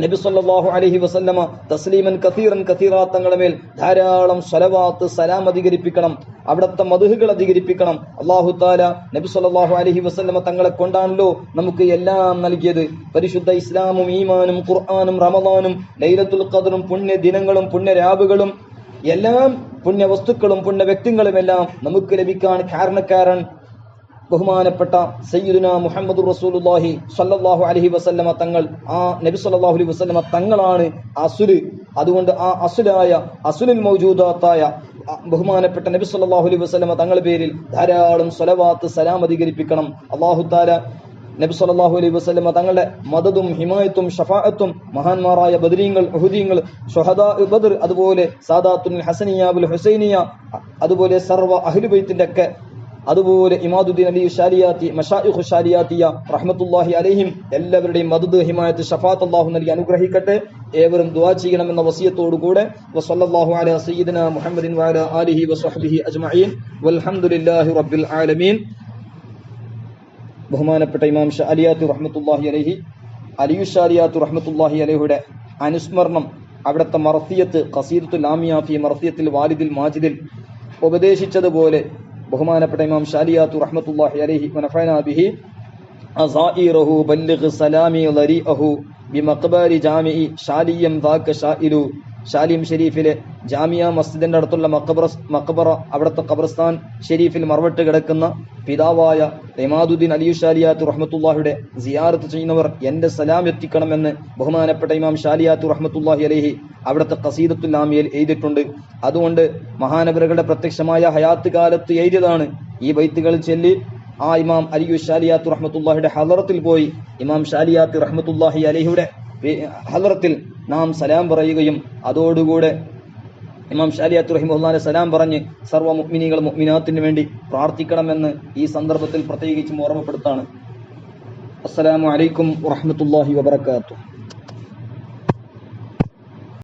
നബി സല്ലല്ലാഹു അലൈഹി വസല്ലമ തസ്ലീമൻ കസീറ തങ്ങളുടെ മേൽ ധാരാളം സ്വലവാത്ത് സലാം അധികരിപ്പിക്കണം. അവിടുത്തെ മദ്ഹുകൾ അധികരിപ്പിക്കണം. അല്ലാഹു തആല നബി സല്ലല്ലാഹു അലൈഹി വസല്ലമ തങ്ങളെ കൊണ്ടാണല്ലോ നമുക്ക് എല്ലാം നൽകിയത്. പരിശുദ്ധ ഇസ്ലാമും ഈമാനും ഖുർആനും റമദാനും ലൈലത്തുൽ ഖദ്റും പുണ്യ ദിനങ്ങളും പുണ്യരാവുകളും എല്ലാം പുണ്യ വസ്തുക്കളും പുണ്യ വ്യക്തികളുമെല്ലാം നമുക്ക് ലഭിക്കാൻ കാരണക്കാരൻ ബഹുമാനപ്പെട്ട സയ്യിദുനാ മുഹമ്മദുർ റസൂലുള്ളാഹി സ്വല്ലല്ലാഹു അലൈഹി വസല്ലമ തങ്ങൾ. ആ നബി സ്വല്ലല്ലാഹു അലൈഹി വസല്ലമ തങ്ങളാണ് അസുല്. അതുകൊണ്ട് ആ അസുലുൽ മൗജൂദാത്തായ ബഹുമാനപ്പെട്ട നബി സ്വല്ലല്ലാഹു അലൈഹി വസല്ലമ തങ്ങളുടെ പേരിൽ ധാരാളം സ്വലവാത്ത് സലാം അധികരിപ്പിക്കണം. അല്ലാഹു തആല നബി സല്ലല്ലാഹു അലൈഹി വസല്ലമ തങ്ങളുടെ മദദും ഹിമായത്തും ഷഫാഅത്തും മഹാന്മാരായ ബദരീങ്ങൾ, ഉഹുദീങ്ങൾ, ശുഹദാ ബദർ, അതുപോലെ സാദാത്തുൽ ഹസനിയ വൽ ഹുസൈനിയ, അതുപോലെ സർവ്വ അഹ്ലു ബൈത്തിന്റെ ഒക്കെ, അതുപോലെ ഇമാദുദ്ദീൻ അലി ഷാലിയാത്തി, മശായിഖു ഷാലിയാത്തിയ റഹ്മത്തുള്ളാഹി അലൈഹിം എല്ലാവരുടെയും മദദ് ഹിമായത്ത് ഷഫാഅത്ത് അല്ലാഹു നൽകി അനുഗ്രഹിക്കട്ടെ. ഏവരും ദുആ ചെയ്യണമെന്ന വസിയത്തോടുകൂടെ വസല്ലല്ലാഹു അലാ സയ്യിദിനാ മുഹമ്മദിൻ വഅലാ ആലിഹി വസ്വഹ്ബിഹി അജ്മഈൻ വൽഹംദുലില്ലാഹി റബ്ബിൽ ആലമീൻ. ബഹുമാനപ്പെട്ട ഇമാം ഷാലിയാത്തി റഹ്മത്തുള്ളാഹി അലൈഹി, അലിയു ഷാലിയാത്തി റഹ്മത്തുള്ളാഹി അലൈഹിയുടെ അനുസ്മരണം അവിടുത്തെ മർസിയത്ത് ഖസീദത്തുൽ ലാമിയ ഫി മർസിയത്തിൽ വാലിദിൽ മാജിദിൽ ഉപദേശിച്ചതുപോലെ ബഹുമാനപ്പെട്ട ഇമാം ഷാലിയാത്തു റഹ്മത്തുള്ളാഹി അലൈഹി വനഫഅനാ ബിഹി അസായിറഹു ബല്ലിഗ് സലാമി ലരിഅഹു ബിമഖ്ബാരി ജാമിഇ ഷാലിയം ദാക ഷായിലു. ഷാലിം ഷരീഫിലെ ജാമിയ മസ്ജിദിന്റെ അടുത്തുള്ള മഖബറ, അവിടുത്തെ ഖബർസ്ഥാൻ ഷരീഫിൽ മറവിട്ട് കിടക്കുന്ന പിതാവായ ഇമാദുദ്ദീൻ അലിയു ഷാലിയാത്തു റഹ്മത്തുള്ളാഹിയുടെ സിയാറത്ത് ചെയ്യുന്നവർ എന്റെ സലാം എത്തിക്കണമെന്ന് ബഹുമാനപ്പെട്ട ഇമാം ഷാലിയാത്തു റഹ്മത്തുള്ളാഹി അലൈഹി അവിടുത്തെ ഖസീദത്തുൽ ലാമിയയിൽ എഴുതിയിട്ടുണ്ട്. അതുകൊണ്ട് മഹാനവറുകളുടെ പ്രത്യക്ഷമായ ഹയാത്ത് കാലത്ത് എഴുതിയതാണ് ഈ ബൈത്തുകൾ ചൊല്ലി ആ ഇമാം അലിയു ഷാലിയാത്തു റഹ്മത്തുള്ളാഹിയുടെ ഹളറത്തിൽ പോയി ഇമാം ഷാലിയാത്തു റഹ്മത്തുള്ളാഹി അലൈഹിയുടെ ഹളറത്തിൽ നാം സലാം പറയുകയും അതോടുകൂടെ ഇമാം ഷാലിയാത്തു റഹിമഹുല്ലാഹിന്റെ സലാം പറഞ്ഞ് സർവ്വ മുഅ്മിനീകൾ മുഅ്മിനാത്തിന് വേണ്ടി പ്രാർത്ഥിക്കണമെന്ന് ഈ സന്ദർഭത്തിൽ പ്രത്യേകിച്ചും ഓർമ്മപ്പെടുത്താണ്. അസ്സലാമു അലൈക്കും വറഹ്മത്തുള്ളാഹി വബറകാതുഹു.